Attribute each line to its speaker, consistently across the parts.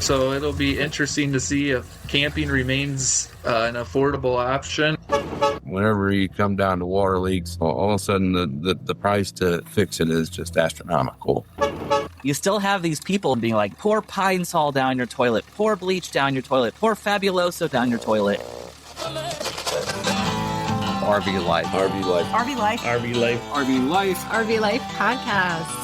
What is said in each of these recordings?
Speaker 1: So it'll be interesting to see if camping remains an affordable option.
Speaker 2: Whenever you come down to water leaks, all of a sudden the price to fix it is just astronomical.
Speaker 3: You still have these people being like, pour Pine Sol down your toilet, pour bleach down your toilet, pour Fabuloso down your toilet.
Speaker 2: RV life.
Speaker 4: RV life.
Speaker 5: RV life.
Speaker 4: RV life.
Speaker 6: RV life.
Speaker 5: RV life podcast.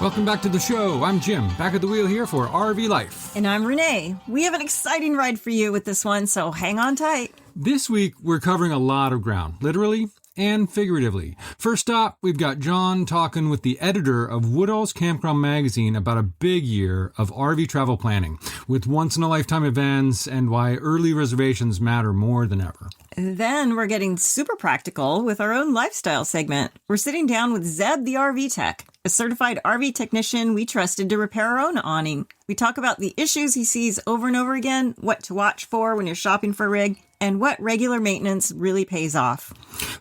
Speaker 6: Welcome back to the show. I'm Jim, back at the wheel here for RV Life.
Speaker 5: And I'm Rene. We have an exciting ride for you with this one, so hang on tight.
Speaker 6: This week, we're covering a lot of ground, literally and figuratively. First up, we've got John talking with the editor of Woodall's Campground magazine about a big year of RV travel planning, with once-in-a-lifetime events and why early reservations matter more than ever.
Speaker 5: Then we're getting super practical with our own lifestyle segment. We're sitting down with Zeb the RV tech, a certified RV technician we trusted to repair our own awning. We talk about the issues he sees over and over again, what to watch for when you're shopping for a rig, and what regular maintenance really pays off.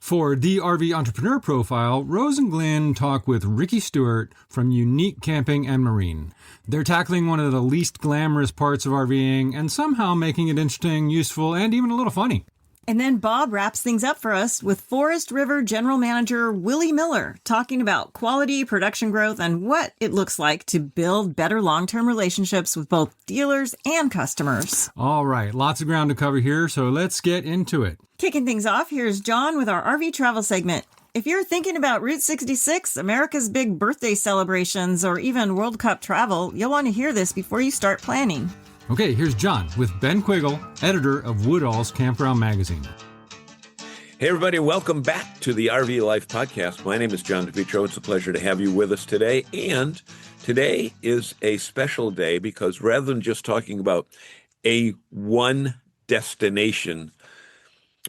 Speaker 6: For the RV Entrepreneur Profile, Rose and Glenn talk with Ricky Stewart from Unique Camping and Marine. They're tackling one of the least glamorous parts of RVing and somehow making it interesting, useful, and even a little funny.
Speaker 5: And then Bob wraps things up for us with Forest River General Manager Willie Miller talking about quality, production growth, and what it looks like to build better long-term relationships with both dealers and customers.
Speaker 6: All right, lots of ground to cover here, so let's get into it.
Speaker 5: Kicking things off, here's John with our RV travel segment. If you're thinking about Route 66, America's big birthday celebrations, or even World Cup travel, you'll want to hear this before you start planning.
Speaker 6: Okay, here's John with Ben Quiggle, editor of Woodall's Campground magazine.
Speaker 4: Hey, everybody. Welcome back to the RV Life podcast. My name is John DiPietro. It's a pleasure to have you with us today. And today is a special day because rather than just talking about a one destination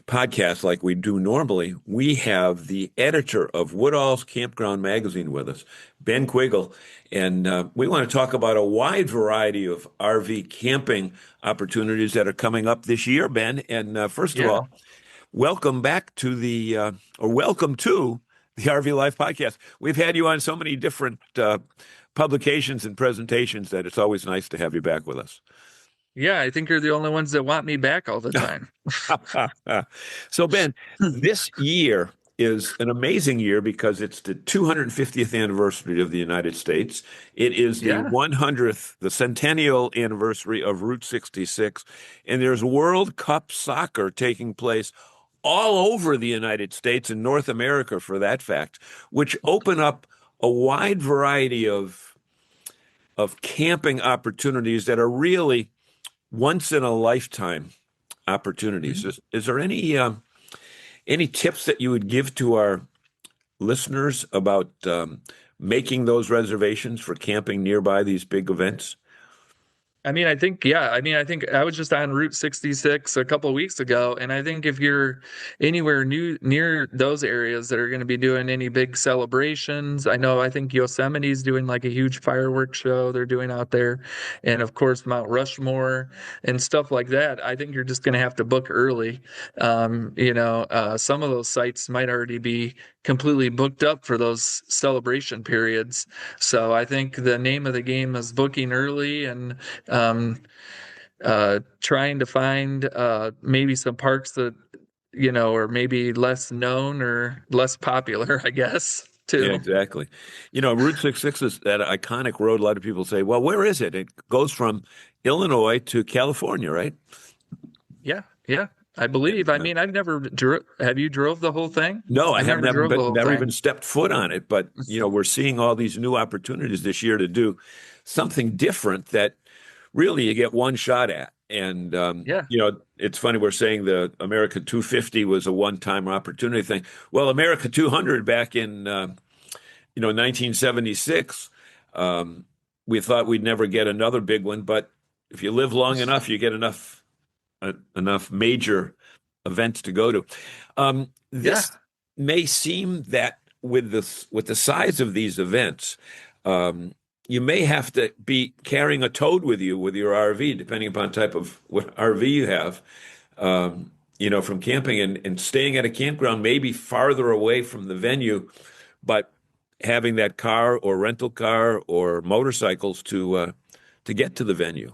Speaker 4: podcast like we do normally, we have the editor of Woodall's Campground magazine with us, Ben Quiggle, and we want to talk about a wide variety of RV camping opportunities that are coming up this year, Ben. And first of all, welcome back to welcome to the RV Life podcast. We've had you on so many different publications and presentations that it's always nice to have you back with us.
Speaker 1: Yeah, I think you're the only ones that want me back all the time.
Speaker 4: So, Ben, this year is an amazing year because it's the 250th anniversary of the United States. It is the 100th, the centennial anniversary of Route 66. And there's World Cup soccer taking place all over the United States and North America, for that fact, which open up a wide variety of camping opportunities that are really once in a lifetime opportunities. Mm-hmm. Is there any tips that you would give to our listeners about making those reservations for camping nearby these big events?
Speaker 1: I think I was just on Route 66 a couple of weeks ago, and I think if you're anywhere near those areas that are going to be doing any big celebrations, I think Yosemite's doing like a huge fireworks show they're doing out there, and of course Mount Rushmore and stuff like that. I think you're just going to have to book early. Some of those sites might already be completely booked up for those celebration periods. So I think the name of the game is booking early and trying to find maybe some parks that, are maybe less known or less popular, I guess, too.
Speaker 4: Yeah, exactly. Route 66 is that iconic road. A lot of people say, well, where is it? It goes from Illinois to California, right?
Speaker 1: Yeah. I believe. I've never have you drove the whole thing?
Speaker 4: No, I have never even stepped foot on it. But, we're seeing all these new opportunities this year to do something different that really you get one shot at. And, it's funny. We're saying the America 250 was a one-time opportunity thing. Well, America 200 back in, 1976, we thought we'd never get another big one. But if you live long enough, you get enough major events to go to. This may seem that with the size of these events, you may have to be carrying a toad with you with your RV, depending upon type of what RV you have, from camping and staying at a campground, maybe farther away from the venue, but having that car or rental car or motorcycles to get to the venue.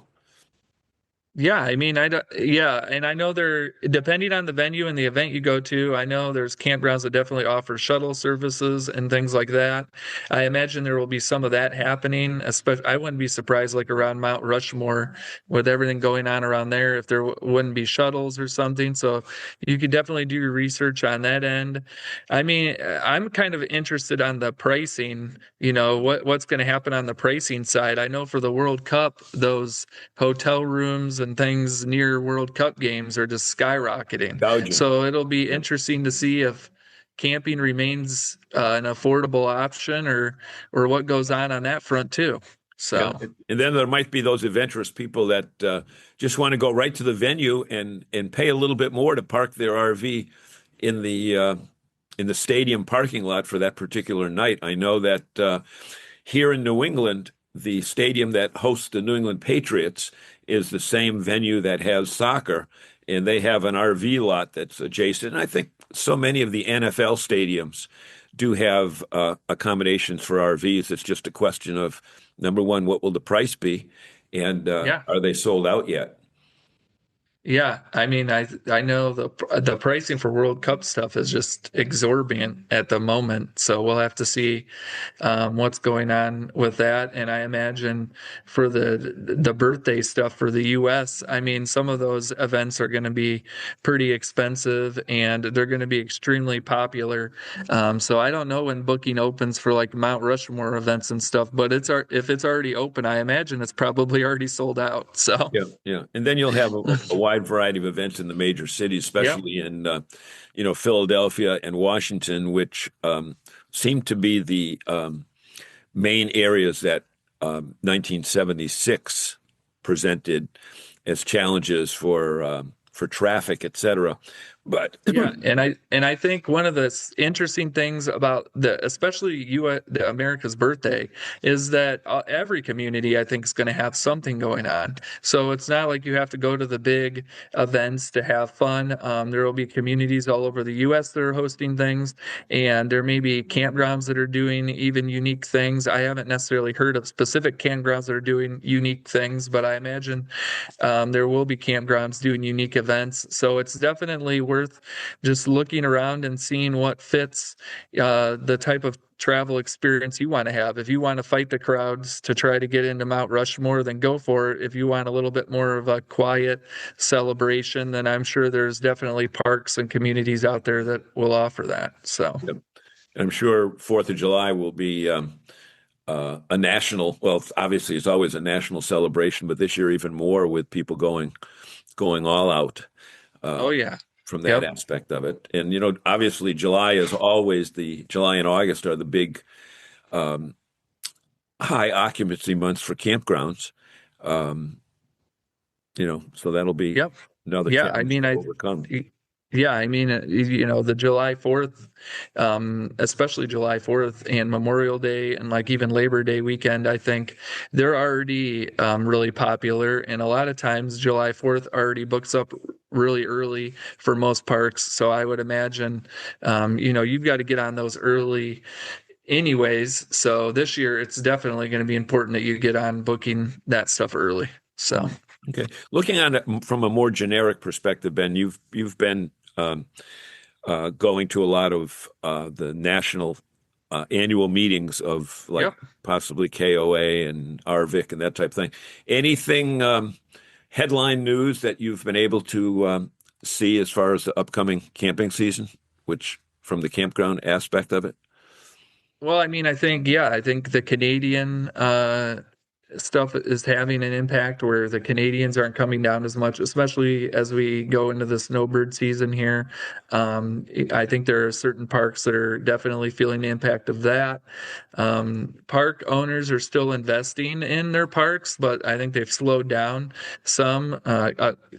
Speaker 1: Yeah, I mean, I don't, yeah, and I know there, depending on the venue and the event you go to, I know there's campgrounds that definitely offer shuttle services and things like that. I imagine there will be some of that happening, especially, I wouldn't be surprised like around Mount Rushmore with everything going on around there if there wouldn't be shuttles or something. So you could definitely do your research on that end. I mean, I'm kind of interested on the pricing, what's going to happen on the pricing side. I know for the World Cup, those hotel rooms and things near World Cup games are just skyrocketing.
Speaker 4: Gouging.
Speaker 1: So it'll be interesting to see if camping remains an affordable option or what goes on that front too. So
Speaker 4: And then there might be those adventurous people that just want to go right to the venue and pay a little bit more to park their RV in the stadium parking lot for that particular night. I know that here in New England, the stadium that hosts the New England Patriots is the same venue that has soccer, and they have an RV lot that's adjacent. And I think so many of the NFL stadiums do have accommodations for RVs. It's just a question of, number one, what will the price be? And
Speaker 1: yeah.
Speaker 4: are they sold out yet?
Speaker 1: Yeah, I mean, I know the pricing for World Cup stuff is just exorbitant at the moment, so we'll have to see what's going on with that. And I imagine for the birthday stuff for the U.S., I mean, some of those events are going to be pretty expensive and they're going to be extremely popular. So I don't know when booking opens for like Mount Rushmore events and stuff, but if it's already open, I imagine it's probably already sold out. So
Speaker 4: yeah, and then you'll have a wide variety of events in the major cities, especially in Philadelphia and Washington, which seem to be the main areas that 1976 presented as challenges for traffic, et cetera. But
Speaker 1: yeah, and I think one of the interesting things about especially the America's birthday is that every community I think is going to have something going on. So it's not like you have to go to the big events to have fun. There will be communities all over the U.S. that are hosting things, and there may be campgrounds that are doing even unique things. I haven't necessarily heard of specific campgrounds that are doing unique things, but I imagine there will be campgrounds doing unique events. So it's definitely worth just looking around and seeing what fits the type of travel experience you want to have. If you want to fight the crowds to try to get into Mount Rushmore, then go for it. If you want a little bit more of a quiet celebration, then I'm sure there's definitely parks and communities out there that will offer that. So
Speaker 4: yep. I'm sure 4th of July will be a national, well, obviously it's always a national celebration, but this year even more with people going all out.
Speaker 1: Oh yeah.
Speaker 4: From that aspect of it. And, obviously July and August are the big high occupancy months for campgrounds. So that'll be another challenge to overcome.
Speaker 1: Yeah, I mean, the July 4th, especially July 4th and Memorial Day and like even Labor Day weekend, I think they're already really popular. And a lot of times July 4th already books up really early for most parks. So I would imagine, you've got to get on those early anyways. So this year it's definitely going to be important that you get on booking that stuff early. So.
Speaker 4: Okay. Looking at it from a more generic perspective, Ben, you've been going to a lot of the national annual meetings of possibly KOA and RVIC and that type of thing. Anything headline news that you've been able to see as far as the upcoming camping season, which from the campground aspect of it?
Speaker 1: Well, I mean, I think the Canadian stuff is having an impact where the Canadians aren't coming down as much, especially as we go into the snowbird season here. I think there are certain parks that are definitely feeling the impact of that. Park owners are still investing in their parks, but I think they've slowed down some.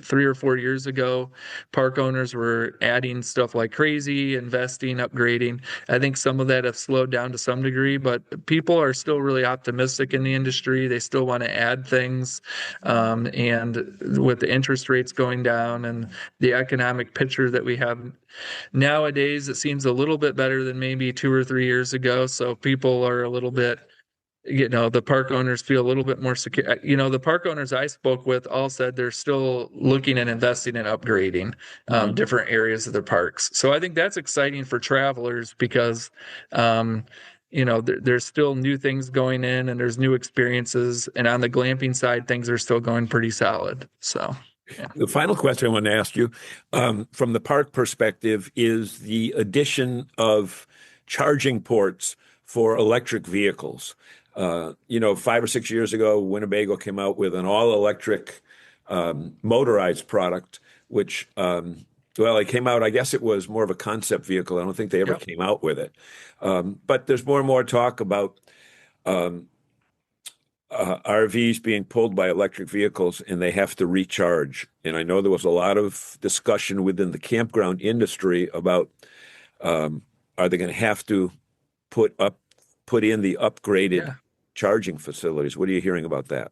Speaker 1: 3 or 4 years ago, park owners were adding stuff like crazy, investing, upgrading. I think some of that have slowed down to some degree, but people are still really optimistic in the industry. They still want to add things. And with the interest rates going down and the economic picture that we have nowadays, it seems a little bit better than maybe 2 or 3 years ago. So people are a little bit the park owners feel a little bit more secure. The park owners I spoke with all said they're still looking and investing in upgrading different areas of their parks. So I think that's exciting for travelers because, there's still new things going in and there's new experiences. And on the glamping side, things are still going pretty solid. So. Yeah.
Speaker 4: The final question I want to ask you, from the park perspective, is the addition of charging ports for electric vehicles. 5 or 6 years ago, Winnebago came out with an all-electric motorized product, which, it came out, I guess it was more of a concept vehicle. I don't think they ever came out with it. But there's more and more talk about RVs being pulled by electric vehicles and they have to recharge. And I know there was a lot of discussion within the campground industry about are they going to have to put in the upgraded charging facilities? What are you hearing about that?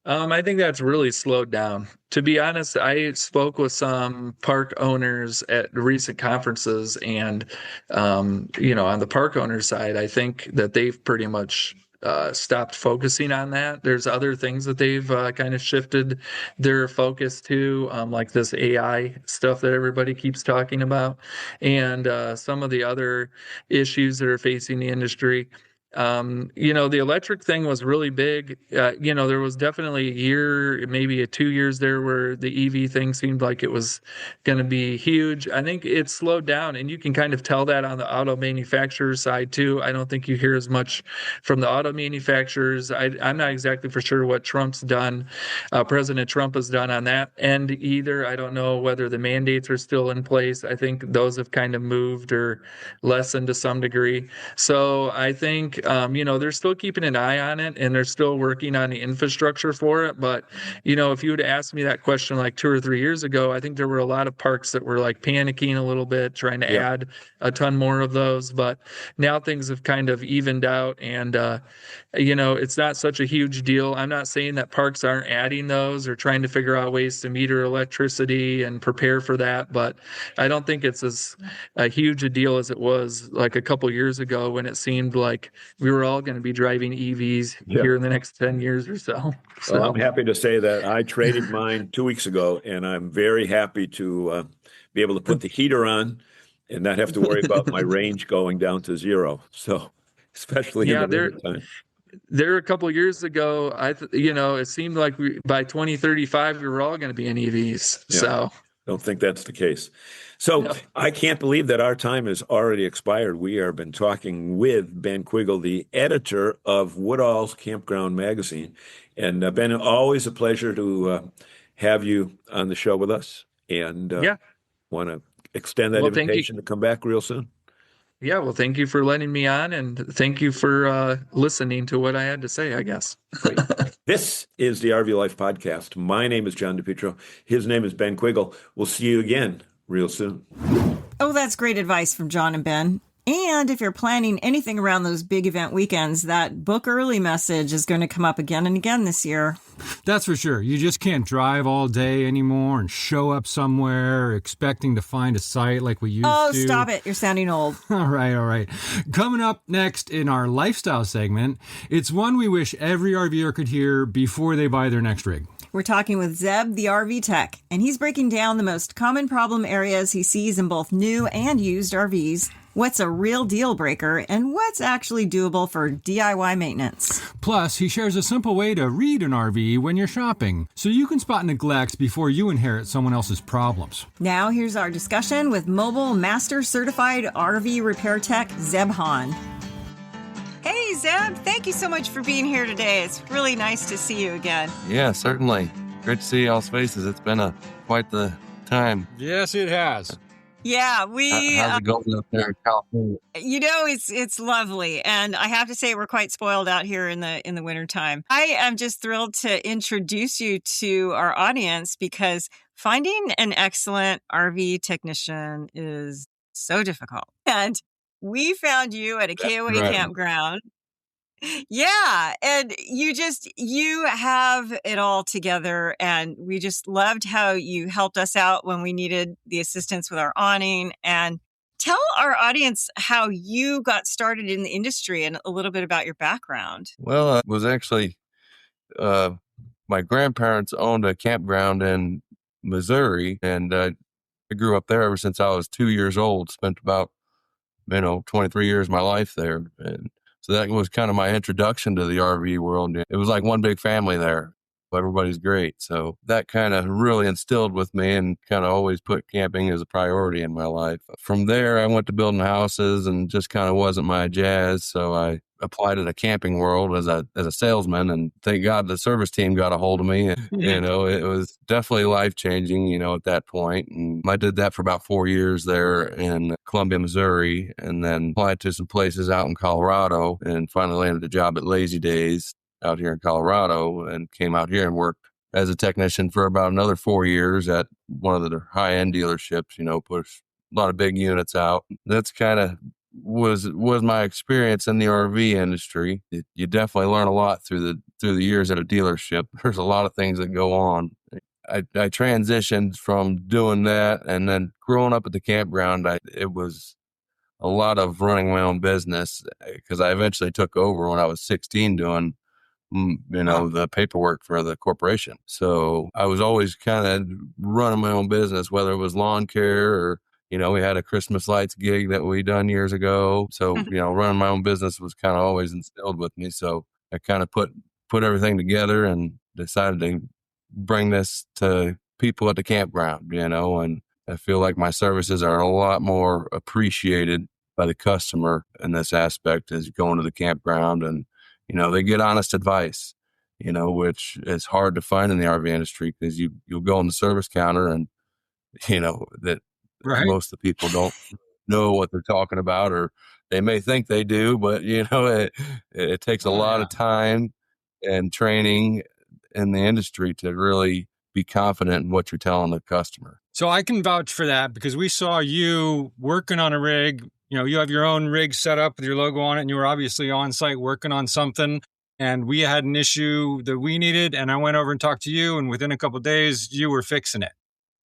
Speaker 1: I think that's really slowed down. To be honest, I spoke with some park owners at recent conferences, and on the park owner side, I think that they've pretty much stopped focusing on that. There's other things that they've kind of shifted their focus to, like this AI stuff that everybody keeps talking about, and some of the other issues that are facing the industry. The electric thing was really big. There was definitely a year, maybe 2 years there where the EV thing seemed like it was going to be huge. I think it slowed down, and you can kind of tell that on the auto manufacturer side too. I don't think you hear as much from the auto manufacturers. I'm not exactly for sure what Trump's done, President Trump has done on that end either. I don't know whether the mandates are still in place. I think those have kind of moved or lessened to some degree. So I think they're still keeping an eye on it and they're still working on the infrastructure for it. But, if you would ask me that question like 2 or 3 years ago, I think there were a lot of parks that were like panicking a little bit, trying to add a ton more of those. But now things have kind of evened out and, it's not such a huge deal. I'm not saying that parks aren't adding those or trying to figure out ways to meter electricity and prepare for that. But I don't think it's as huge a deal as it was like a couple years ago when it seemed like we were all going to be driving EVs here in the next 10 years or so.
Speaker 4: Well, I'm happy to say that I traded mine 2 weeks ago, and I'm very happy to be able to put the heater on and not have to worry about my range going down to zero. So, especially in the winter time.
Speaker 1: There a couple of years ago, it seemed like by 2035 we were all going to be in EVs.
Speaker 4: Yeah.
Speaker 1: So
Speaker 4: don't think that's the case. So I can't believe that our time has already expired. We have been talking with Ben Quiggle, the editor of Woodall's Campground magazine. And Ben, always a pleasure to have you on the show with us. And want to extend that invitation to come back real soon.
Speaker 1: Yeah, well, thank you for letting me on, and thank you for listening to what I had to say, I guess.
Speaker 4: Great. This is the RV Life Podcast. My name is John DiPietro. His name is Ben Quiggle. We'll see you again real soon.
Speaker 5: Oh, that's great advice from John and Ben. And if you're planning anything around those big event weekends, that book early message is going to come up again and again this year.
Speaker 6: That's for sure. You just can't drive all day anymore and show up somewhere expecting to find a site like we used to.
Speaker 5: Oh, stop it. You're sounding old.
Speaker 6: All right. Coming up next in our lifestyle segment, it's one we wish every RVer could hear before they buy their next rig.
Speaker 5: We're talking with Zeb, the RV tech, and he's breaking down the most common problem areas he sees in both new and used RVs, what's a real deal breaker, and what's actually doable for DIY maintenance.
Speaker 6: Plus, he shares a simple way to read an RV when you're shopping, so you can spot neglects before you inherit someone else's problems.
Speaker 5: Now here's our discussion with Mobile Master Certified RV Repair Tech, Zeb Hahn. Hey, Zeb, thank you so much for being here today. It's really nice to see you again.
Speaker 2: Yeah, certainly. Great to see y'all's faces. It's been quite the time.
Speaker 6: Yes, it has.
Speaker 5: Yeah,
Speaker 2: how's it going up there in California?
Speaker 5: It's lovely, and I have to say we're quite spoiled out here in the wintertime. I am just thrilled to introduce you to our audience because finding an excellent RV technician is so difficult. And we found you at a KOA campground. Yeah. And you have it all together. And we just loved how you helped us out when we needed the assistance with our awning. And Tell our audience how you got started in the industry and a little bit about your background.
Speaker 2: Well, it was actually my grandparents owned a campground in Missouri, and I grew up there ever since I was 2 years old. Spent about 23 years of my life there, and so that was kind of my introduction to the RV world. It was like one big family there. Everybody's great. So that kind of really instilled with me and kind of always put camping as a priority in my life. From there, I went to building houses and just kind of wasn't my jazz. So I applied at a camping world as a salesman, and thank God the service team got a hold of me. And, it was definitely life changing, at that point. And I did that for about 4 years there in Columbia, Missouri, and then applied to some places out in Colorado and finally landed a job at Lazy Days out here in Colorado, and came out here and worked as a technician for about another 4 years at one of the high-end dealerships, push a lot of big units out. That's kind of was my experience in the RV industry. You definitely learn a lot through the years at a dealership. There's a lot of things that go on. I transitioned from doing that, and then growing up at the campground, it was a lot of running my own business, because I eventually took over when I was 16 doing the paperwork for the corporation. So I was always kind of running my own business, whether it was lawn care or, we had a Christmas lights gig that we done years ago. So, running my own business was kind of always instilled with me. So I kind of put everything together and decided to bring this to people at the campground, and I feel like my services are a lot more appreciated by the customer in this aspect, as going to the campground, and they get honest advice, which is hard to find in the RV industry, because you'll go on the service counter and, that
Speaker 6: Right.
Speaker 2: most of the people don't know what they're talking about, or they may think they do, but, it takes a lot of time and training in the industry to really be confident in what you're telling the customer.
Speaker 6: So I can vouch for that, because we saw you working on a rig. You have your own rig set up with your logo on it, and you were obviously on site working on something, and we had an issue that we needed, and I went over and talked to you, and within a couple of days you were fixing it.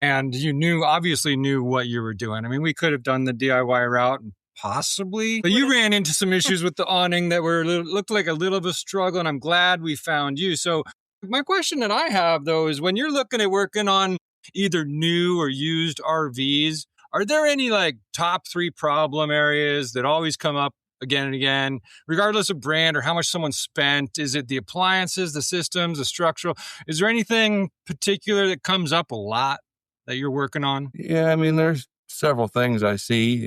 Speaker 6: And you obviously knew what you were doing. I mean, we could have done the DIY route possibly, but you ran into some issues with the awning that looked like a little of a struggle, and I'm glad we found you. So my question that I have, though, is when you're looking at working on either new or used RVs, are there any top 3 problem areas that always come up again and again, regardless of brand or how much someone spent? Is it the appliances, the systems, the structural? Is there anything particular that comes up a lot that you're working on?
Speaker 2: Yeah, I mean, there's several things I see,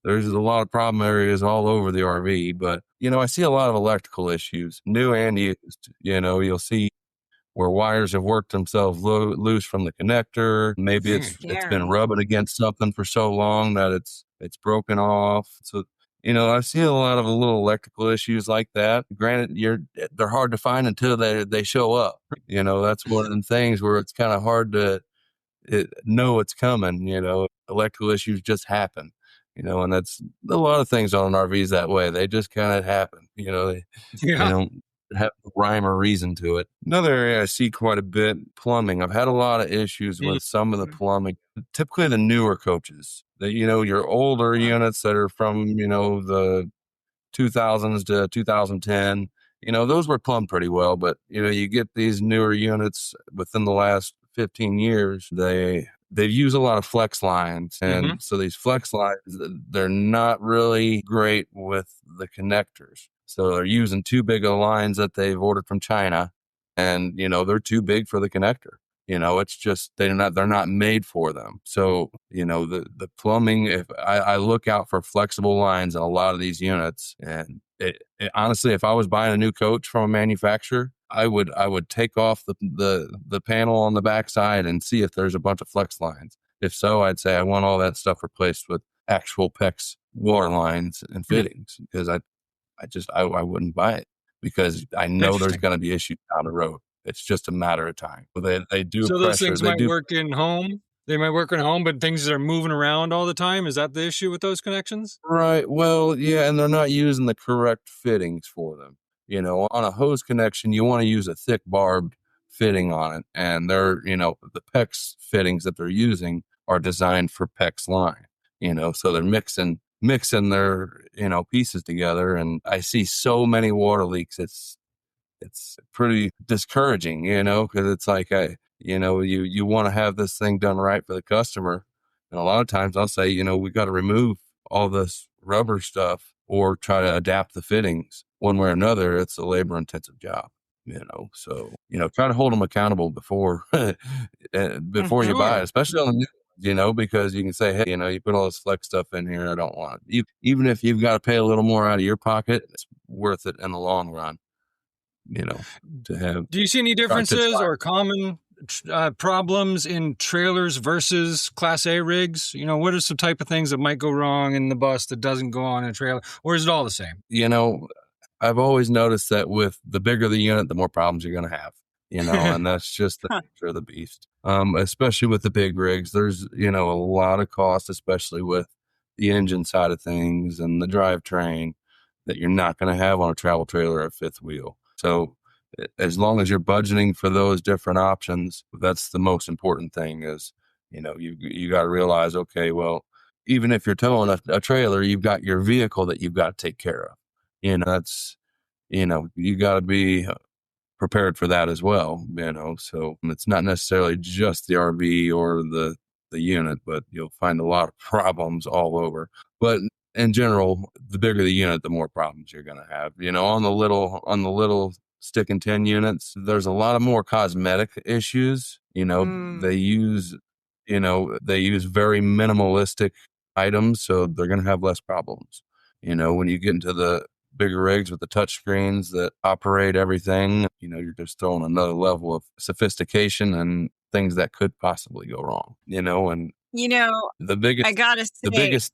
Speaker 2: there's a lot of problem areas all over the RV, but, I see a lot of electrical issues, new and used. You'll see where wires have worked themselves loose from the connector. Maybe it's been rubbing against something for so long that it's broken off. So, I see a lot of little electrical issues like that. Granted, they're hard to find until they show up. That's one of the things where it's kind of hard to know it's coming. Electrical issues just happen. And that's a lot of things on RVs that way. They just kind of happen. They don't have a rhyme or reason to it. Another area I see quite a bit, plumbing. I've had a lot of issues with some of the plumbing, typically the newer coaches. Your older units that are from, the 2000s to 2010, those were plumbed pretty well. But, you get these newer units within the last 15 years, they use a lot of flex lines. And so these flex lines, they're not really great with the connectors. So they're using too big of lines that they've ordered from China, and, they're too big for the connector. It's just, they're not made for them. So, the plumbing, if I look out for flexible lines in a lot of these units, and honestly, if I was buying a new coach from a manufacturer, I would take off the panel on the backside and see if there's a bunch of flex lines. If so, I'd say I want all that stuff replaced with actual PEX water lines and fittings, because I wouldn't buy it, because I know there's going to be issues down the road. It's just a matter of time. But they do.
Speaker 6: So those things might work in home. They might work at home, but things that are moving around all the time. Is that the issue with those connections?
Speaker 2: Right. Well, yeah, and they're not using the correct fittings for them. On a hose connection, you want to use a thick barbed fitting on it, and they're, the PEX fittings that they're using are designed for PEX line. so they're mixing their, pieces together. And I see so many water leaks. It's pretty discouraging, because it's like, you want to have this thing done right for the customer. And a lot of times I'll say, we got to remove all this rubber stuff or try to adapt the fittings one way or another. It's a labor intensive job, so, try to hold them accountable before you buy it, especially on the new, because you can say, hey, you put all this flex stuff in here. I don't want it. Even if you've got to pay a little more out of your pocket, it's worth it in the long run. To have.
Speaker 6: Do you see any differences or common problems in trailers versus Class A rigs? What are some type of things that might go wrong in the bus that doesn't go on in a trailer, or is it all the same?
Speaker 2: I've always noticed that with the bigger the unit, the more problems you're going to have, and that's just the nature of the beast. Especially with the big rigs, there's, a lot of cost, especially with the engine side of things and the drivetrain that you're not going to have on a travel trailer or fifth wheel. So as long as you're budgeting for those different options, that's the most important thing is, you got to realize, okay, well, even if you're towing a trailer, you've got your vehicle that you've got to take care of. That's, you got to be prepared for that as well, so it's not necessarily just the RV or the unit, but you'll find a lot of problems all over. But in general, the bigger the unit, the more problems you're going to have. On the little stick and tin units, there's a lot of more cosmetic issues. They use very minimalistic items, so they're going to have less problems. When you get into the bigger rigs with the touch screens that operate everything, you're just throwing another level of sophistication and things that could possibly go wrong. And the biggest,
Speaker 5: I gotta say,
Speaker 2: the biggest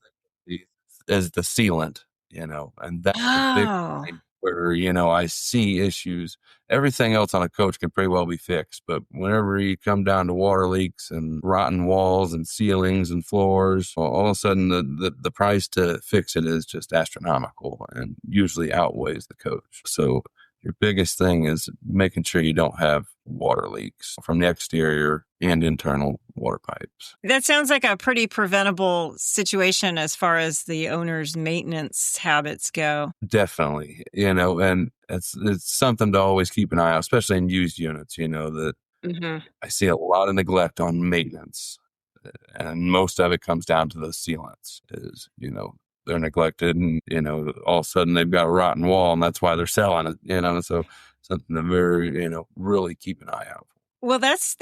Speaker 2: is the sealant, and that's the big thing where, I see issues. Everything else on a coach can pretty well be fixed, but whenever you come down to water leaks and rotten walls and ceilings and floors, all of a sudden the price to fix it is just astronomical and usually outweighs the coach. So your biggest thing is making sure you don't have water leaks from the exterior and internal water pipes.
Speaker 5: That sounds like a pretty preventable situation as far as the owner's maintenance habits go.
Speaker 2: Definitely, and it's something to always keep an eye out, especially in used units, that I see a lot of neglect on maintenance, and most of it comes down to the sealants is, they're neglected and, all of a sudden they've got a rotten wall and that's why they're selling it, so something to very, really keep an eye out for.
Speaker 5: Well, that's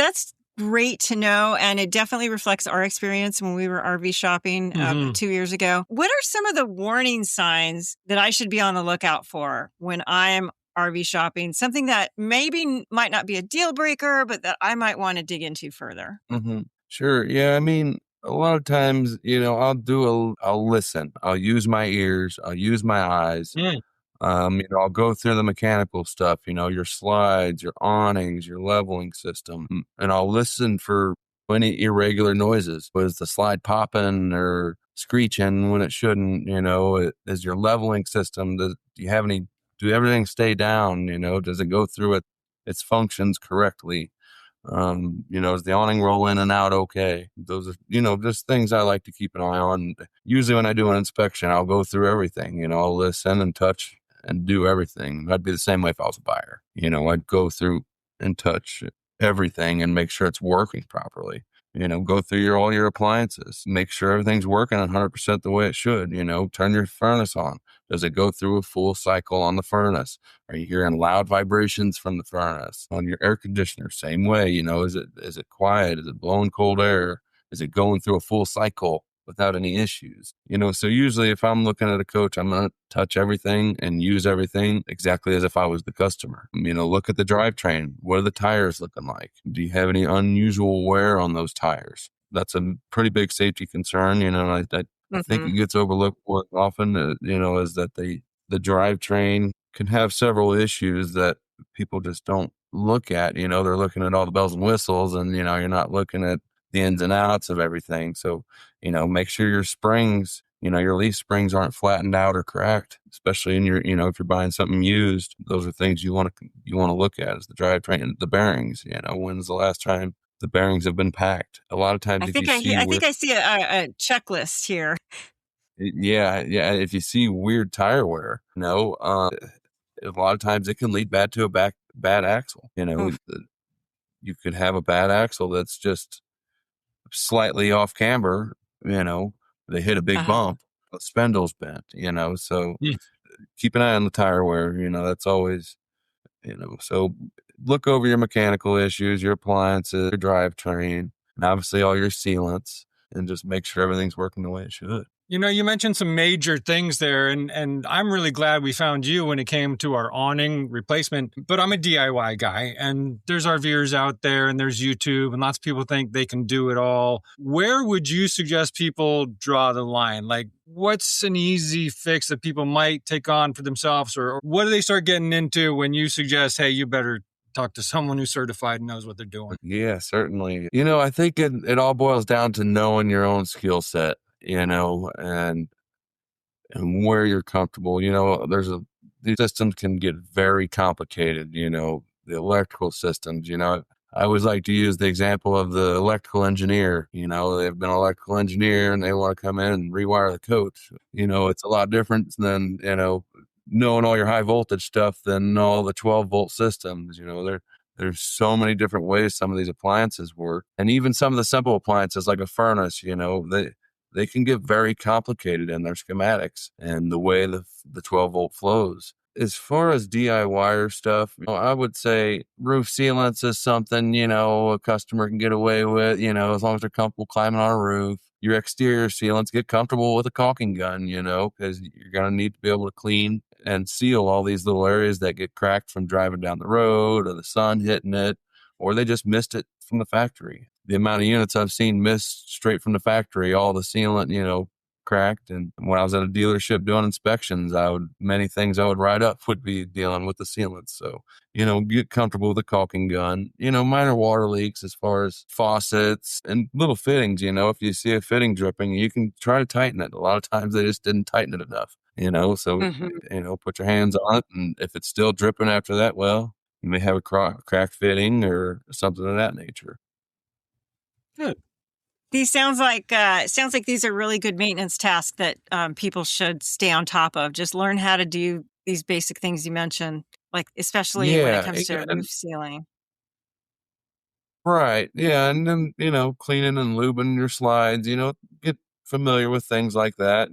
Speaker 5: great to know. And it definitely reflects our experience when we were RV shopping 2 years ago. What are some of the warning signs that I should be on the lookout for when I'm RV shopping? Something that maybe might not be a deal breaker, but that I might want to dig into further.
Speaker 2: Mm-hmm. Sure. Yeah. I mean, a lot of times, I'll listen. I'll use my ears. I'll use my eyes. I'll go through the mechanical stuff, your slides, your awnings, your leveling system, and I'll listen for any irregular noises. Was the slide popping or screeching when it shouldn't? Is your leveling system, do everything stay down? Does it go through its functions correctly? Is the awning roll in and out okay? Those are, just things I like to keep an eye on. Usually when I do an inspection, I'll go through everything, I'll listen and touch and do everything. I'd be the same way if I was a buyer. I'd go through and touch everything and make sure it's working properly. Go through all your appliances, make sure everything's working 100% the way it should. Turn your furnace on. Does it go through a full cycle on the furnace? Are you hearing loud vibrations from the furnace? On your air conditioner, same way. Is it quiet? Is it blowing cold air? Is it going through a full cycle without any issues? So usually if I'm looking at a coach, I'm going to touch everything and use everything exactly as if I was the customer. Look at the drivetrain. What are the tires looking like? Do you have any unusual wear on those tires? That's a pretty big safety concern. I think it gets overlooked more often, is that the drivetrain can have several issues that people just don't look at. They're looking at all the bells and whistles and, you're not looking at the ins and outs of everything. So, make sure your springs, your leaf springs aren't flattened out or cracked, especially in your, if you're buying something used. Those are things you want to look at is the drivetrain, the bearings. When's the last time the bearings have been packed. A lot of times,
Speaker 5: I
Speaker 2: if you
Speaker 5: think I
Speaker 2: see
Speaker 5: I
Speaker 2: weird,
Speaker 5: think I see a checklist here.
Speaker 2: yeah, if you see weird tire wear, a lot of times it can lead bad to a bad axle.
Speaker 5: Oof.
Speaker 2: You could have a bad axle that's just slightly off camber. They hit a big
Speaker 5: Uh-huh.
Speaker 2: bump, the spindle's bent. So keep an eye on the tire wear. That's always. So look over your mechanical issues, your appliances, your drivetrain, and obviously all your sealants, and just make sure everything's working the way it should.
Speaker 6: You mentioned some major things there, and I'm really glad we found you when it came to our awning replacement. But I'm a DIY guy, and there's RVers out there, and there's YouTube, and lots of people think they can do it all. Where would you suggest people draw the line? Like, what's an easy fix that people might take on for themselves, or what do they start getting into when you suggest, hey, you better talk to someone who's certified and knows what they're doing?
Speaker 2: Yeah, certainly. I think it all boils down to knowing your own skill set, and where you're comfortable. These systems can get very complicated, the electrical systems. I always like to use the example of the electrical engineer. They've been an electrical engineer and they want to come in and rewire the coach. It's a lot different than, knowing all your high voltage stuff than all the 12-volt systems. There's so many different ways some of these appliances work. And even some of the simple appliances like a furnace, they can get very complicated in their schematics and the way the 12-volt flows. As far as DIY stuff, I would say roof sealants is something, a customer can get away with, as long as they're comfortable climbing on a roof. Your exterior sealants, get comfortable with a caulking gun, because you're going to need to be able to clean and seal all these little areas that get cracked from driving down the road or the sun hitting it, or they just missed it from the factory. The amount of units I've seen missed straight from the factory, all the sealant, cracked. And when I was at a dealership doing inspections, many things I would write up would be dealing with the sealants. So, get comfortable with the caulking gun, minor water leaks as far as faucets and little fittings. If you see a fitting dripping, you can try to tighten it. A lot of times they just didn't tighten it enough, so, put your hands on it. And if it's still dripping after that, well, you may have a cracked fitting or something of that nature.
Speaker 6: Good.
Speaker 5: These sounds like these are really good maintenance tasks that people should stay on top of. Just learn how to do these basic things you mentioned, like especially when it comes to roof sealing.
Speaker 2: Right. Yeah. And then, cleaning and lubing your slides, get familiar with things like that.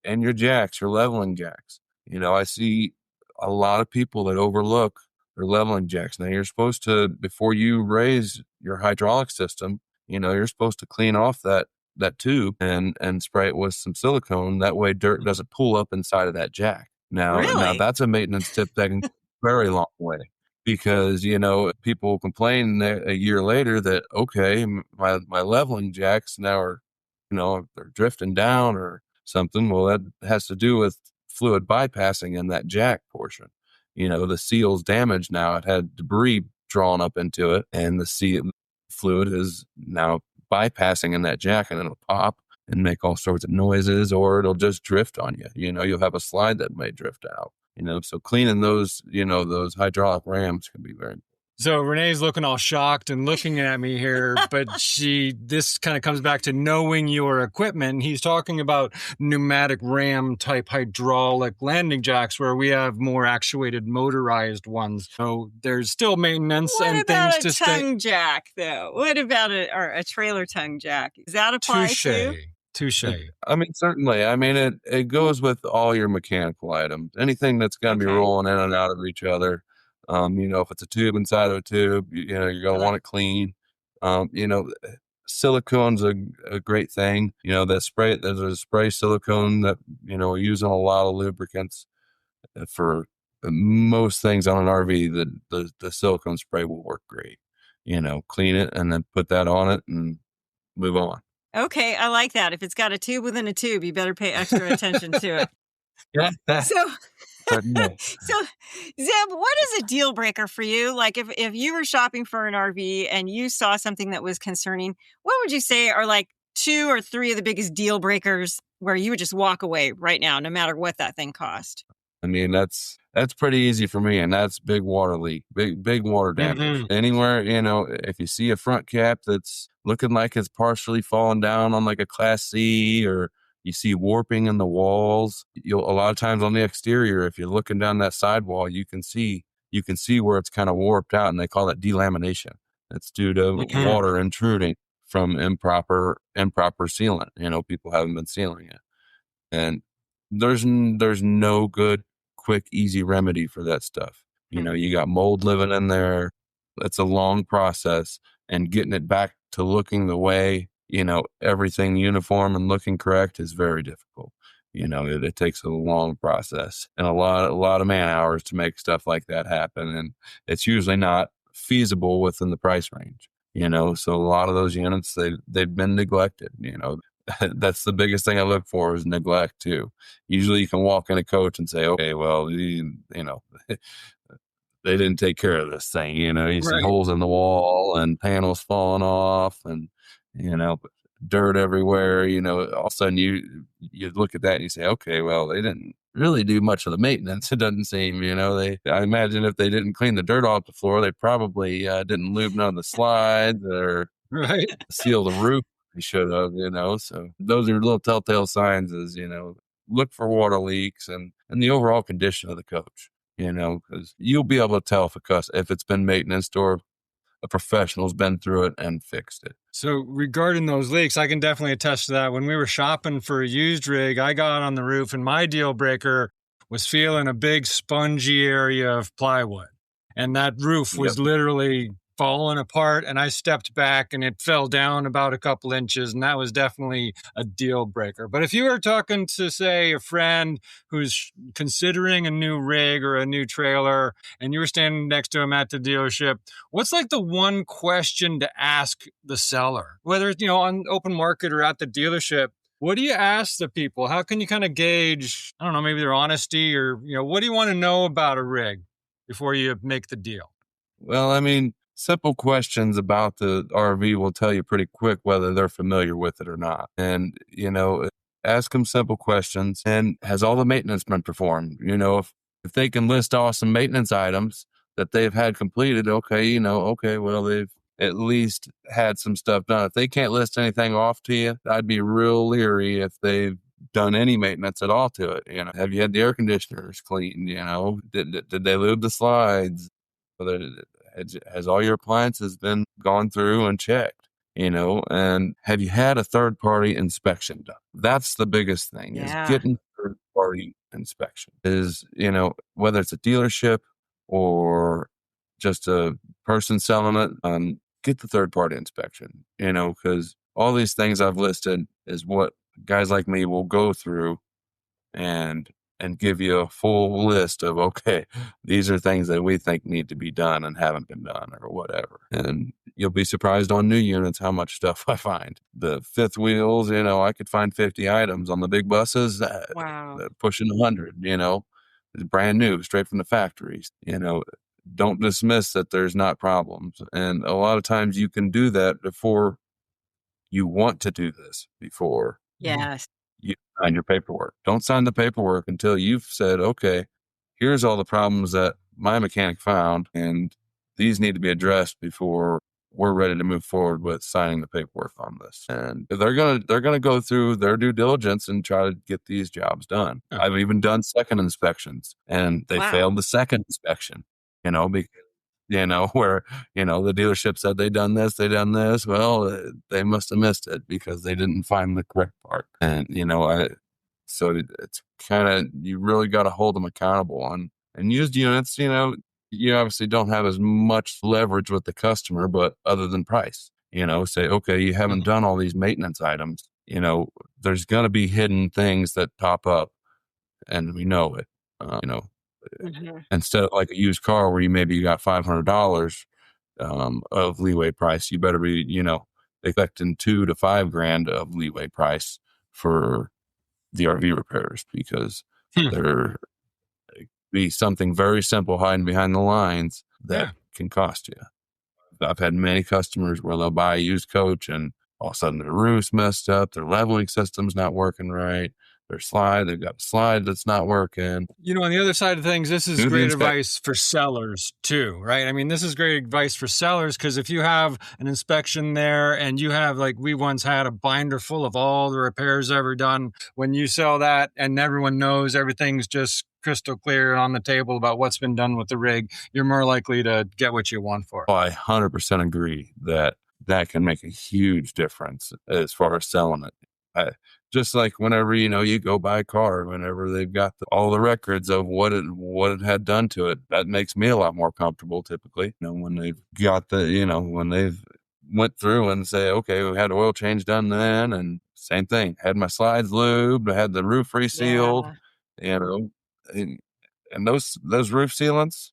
Speaker 2: And your jacks, your leveling jacks. I see a lot of people that overlook their leveling jacks. Now, you're supposed to, before you raise your hydraulic system, you're supposed to clean off that tube and spray it with some silicone. That way dirt doesn't pool up inside of that jack. Now that's a maintenance tip that can go a very long way, because, people complain a year later that, okay, my leveling jacks now are, they're drifting down or something. Well, that has to do with fluid bypassing in that jack portion. The seal's damaged now. It had debris drawn up into it, and the seal fluid is now bypassing in that jack, and it'll pop and make all sorts of noises, or it'll just drift on you. You'll have a slide that may drift out. So cleaning those, those hydraulic rams can be very.
Speaker 6: So Renee's looking all shocked and looking at me here, but this kind of comes back to knowing your equipment. He's talking about pneumatic ram type hydraulic landing jacks, where we have more actuated motorized ones. So there's still maintenance and things to stay.
Speaker 5: What about a tongue jack though? What about a trailer tongue jack? Does that apply too?
Speaker 6: Touche.
Speaker 2: I mean, certainly. It goes with all your mechanical items. Anything that's going to be rolling in and out of each other. If it's a tube inside of a tube, you're going to want it clean. Silicone's a great thing. There's a spray silicone that, we use on a lot of lubricants. For most things on an RV, the silicone spray will work great. Clean it and then put that on it and move on.
Speaker 5: Okay, I like that. If it's got a tube within a tube, you better pay extra attention to it.
Speaker 2: Yeah.
Speaker 5: So, Zeb, what is a deal breaker for you? Like if you were shopping for an RV and you saw something that was concerning, what would you say are like 2 or 3 of the biggest deal breakers where you would just walk away right now, no matter what that thing cost?
Speaker 2: I mean, that's That's pretty easy for me, and that's big water leak, big water damage. Anywhere, if you see a front cap that's looking like it's partially fallen down on like a Class C, or you see warping in the walls, a lot of times on the exterior, if you're looking down that sidewall, you can see where it's kind of warped out, and they call it delamination. It's due to water intruding from improper sealant. People haven't been sealing it, and there's no good, quick, easy remedy for that stuff. You got mold living in there. It's a long process, and getting it back to looking the way, everything uniform and looking correct is very difficult. It takes a long process and a lot of man hours to make stuff like that happen. And it's usually not feasible within the price range, so a lot of those units, they've been neglected. That's the biggest thing I look for is neglect too. Usually you can walk in a coach and say, okay, well, they didn't take care of this thing. You see holes in the wall and panels falling off and, dirt everywhere. All of a sudden you look at that and you say, okay, well, they didn't really do much of the maintenance. It doesn't seem, I imagine if they didn't clean the dirt off the floor, they probably didn't lube none of the slides or seal the roof. They should have, so those are little telltale signs is, look for water leaks and the overall condition of the coach, because you'll be able to tell if it's been maintenanced or a professional's been through it and fixed it.
Speaker 7: So regarding those leaks, I can definitely attest to that. When we were shopping for a used rig, I got on the roof and my deal breaker was feeling a big spongy area of plywood. And that roof was literally falling apart, and I stepped back and it fell down about a couple inches, and that was definitely a deal breaker. But if you were talking to, say, a friend who's considering a new rig or a new trailer, and you were standing next to him at the dealership, what's like the one question to ask the seller, whether it's, on open market or at the dealership? What do you ask the people? How can you kind of gauge, I don't know, maybe their honesty, or, what do you want to know about a rig before you make the deal?
Speaker 2: Well, I mean, simple questions about the RV will tell you pretty quick whether they're familiar with it or not. And, ask them simple questions. And has all the maintenance been performed? If they can list off some maintenance items that they've had completed, okay, well, they've at least had some stuff done. If they can't list anything off to you, I'd be real leery if they've done any maintenance at all to it. Have you had the air conditioners cleaned? Did they lube the slides? Has all your appliances been gone through and checked, and have you had a third party inspection done? That's the biggest thing is getting third party inspection is, whether it's a dealership or just a person selling it, get the third party inspection, because all these things I've listed is what guys like me will go through and give you a full list of, okay, these are things that we think need to be done and haven't been done or whatever. And you'll be surprised on new units how much stuff I find. The fifth wheels, I could find 50 items. On the big buses, pushing 100, it's brand new, straight from the factories. Don't dismiss that there's not problems. And a lot of times you can do that before you want to do this, before you sign your paperwork. Don't sign the paperwork until you've said, okay, here's all the problems that my mechanic found, and these need to be addressed before we're ready to move forward with signing the paperwork on this. And they're gonna go through their due diligence and try to get these jobs done. I've even done second inspections, and they failed the second inspection. Because where, the dealership said they done this. Well, they must have missed it because they didn't find the correct part. And, so it's kind of, you really got to hold them accountable on. And used units, you obviously don't have as much leverage with the customer, but other than price, say, okay, you haven't done all these maintenance items, there's going to be hidden things that pop up, and we know it, Instead of like a used car where you got $500 of leeway price, you better be, expecting $2,000 to $5,000 of leeway price for the RV repairs, because there be something very simple hiding behind the lines that can cost you. I've had many customers where they'll buy a used coach and all of a sudden their roof's messed up, their leveling system's not working right, their slide. They've got a slide that's not working.
Speaker 7: On the other side of things, this is great advice for sellers too, right? I mean, this is great advice for sellers because if you have an inspection there and you have, like we once had, a binder full of all the repairs ever done, when you sell that and everyone knows everything's just crystal clear on the table about what's been done with the rig, you're more likely to get what you want for it.
Speaker 2: I 100% agree that can make a huge difference as far as selling it. Just like whenever, you go buy a car, whenever they've got all the records of what it had done to it, that makes me a lot more comfortable typically. When they've got when they've went through and say, okay, we had oil change done then, and same thing, had my slides lubed, I had the roof resealed, and those roof sealants,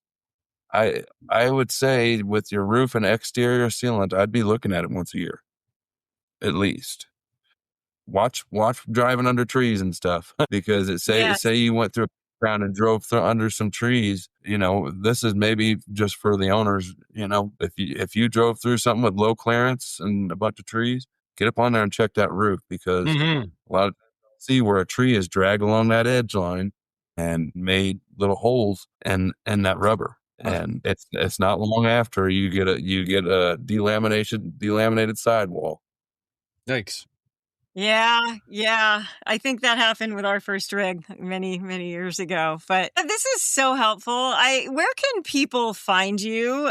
Speaker 2: I would say with your roof and exterior sealant, I'd be looking at it once a year, at least. Watch driving under trees and stuff, because say you went through a ground and drove under some trees, this is maybe just for the owners. If you drove through something with low clearance and a bunch of trees, get up on there and check that roof, because a lot of see where a tree is dragged along that edge line and made little holes in that rubber. And it's not long after you get a delaminated sidewall.
Speaker 7: Yikes.
Speaker 5: Yeah. I think that happened with our first rig many, many years ago. But this is so helpful. Where can people find you?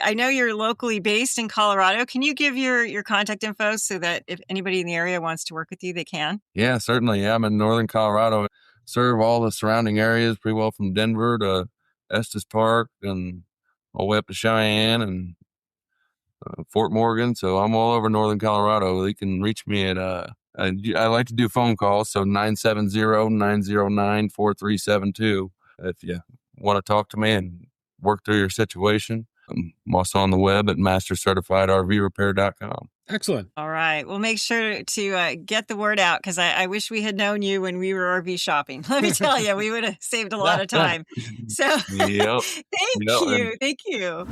Speaker 5: I know you're locally based in Colorado. Can you give your contact info so that if anybody in the area wants to work with you, they can?
Speaker 2: Yeah, certainly. Yeah, I'm in northern Colorado. Serve all the surrounding areas pretty well, from Denver to Estes Park and all the way up to Cheyenne and Fort Morgan. So I'm all over northern Colorado. You can reach me at I like to do phone calls, so 970-909-4372 if you want to talk to me and work through your situation. I'm also on the web at mastercertifiedrvrepair.com.
Speaker 7: Excellent.
Speaker 5: All right. We'll make sure to get the word out, because I wish we had known you when we were RV shopping. Let me tell you, we would have saved a lot of time. So Thank you.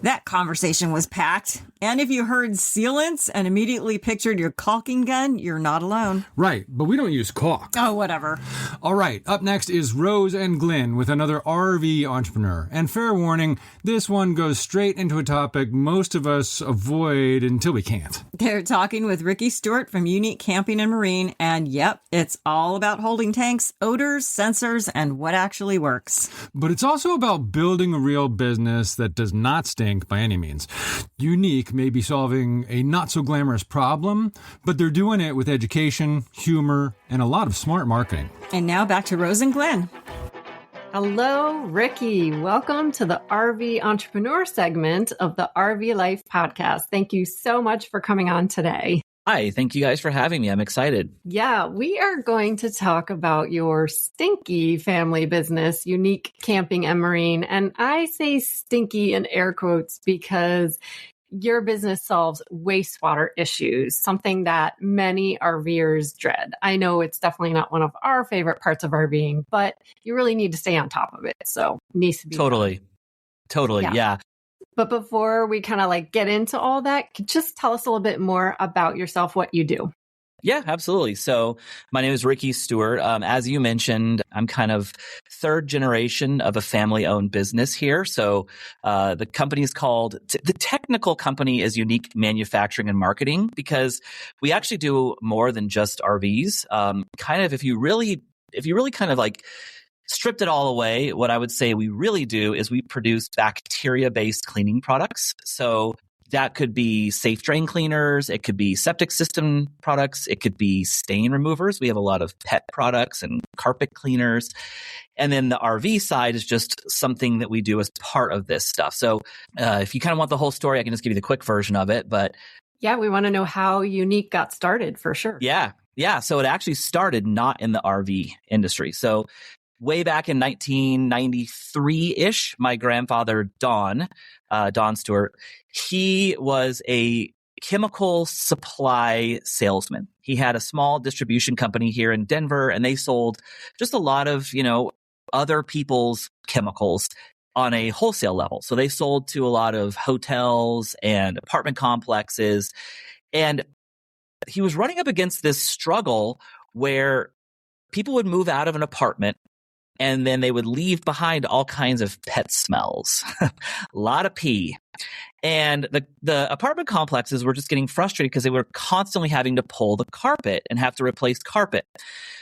Speaker 5: That conversation was packed. And if you heard sealants and immediately pictured your caulking gun, you're not alone.
Speaker 6: Right, but we don't use caulk.
Speaker 5: Oh, whatever.
Speaker 6: All right, up next is Rose and Glenn with another RV entrepreneur. And fair warning, this one goes straight into a topic most of us avoid until we can't.
Speaker 5: They're talking with Ricky Stewart from Unique Camping and Marine, and yep, it's all about holding tanks, odors, sensors, and what actually works.
Speaker 6: But it's also about building a real business that does not stink by any means. Unique may be solving a not-so-glamorous problem, but they're doing it with education, humor, and a lot of smart marketing.
Speaker 5: And now back to Rose and Glenn.
Speaker 8: Hello, Ricky. Welcome to the RV Entrepreneur segment of the RV Life podcast. Thank you so much for coming on today.
Speaker 3: Hi, thank you guys for having me. I'm excited.
Speaker 8: Yeah, we are going to talk about your stinky family business, Unique Camping and Marine. And I say stinky in air quotes because your business solves wastewater issues, something that many RVers dread. I know it's definitely not one of our favorite parts of RVing, but you really need to stay on top of it. So it needs to be
Speaker 3: Totally. Yeah.
Speaker 8: But before we kind of get into all that, just tell us a little bit more about yourself, what you do.
Speaker 3: Yeah, absolutely. So my name is Ricky Stewart. As you mentioned, I'm kind of third generation of a family-owned business here. So the company is called, the technical company is Unique Manufacturing and Marketing, because we actually do more than just RVs. If you really kind of stripped it all away, what I would say we really do is we produce bacteria-based cleaning products. So that could be safe drain cleaners. It could be septic system products. It could be stain removers. We have a lot of pet products and carpet cleaners. And then the RV side is just something that we do as part of this stuff. So if you kind of want the whole story, I can just give you the quick version of it. But
Speaker 8: yeah, we want to know how Unique got started for sure.
Speaker 3: Yeah. So it actually started not in the RV industry. So way back in 1993-ish, my grandfather, Don Stewart, he was a chemical supply salesman. He had a small distribution company here in Denver, and they sold just a lot of, other people's chemicals on a wholesale level. So they sold to a lot of hotels and apartment complexes. And he was running up against this struggle where people would move out of an apartment and then they would leave behind all kinds of pet smells, a lot of pee. And the apartment complexes were just getting frustrated because they were constantly having to pull the carpet and have to replace carpet.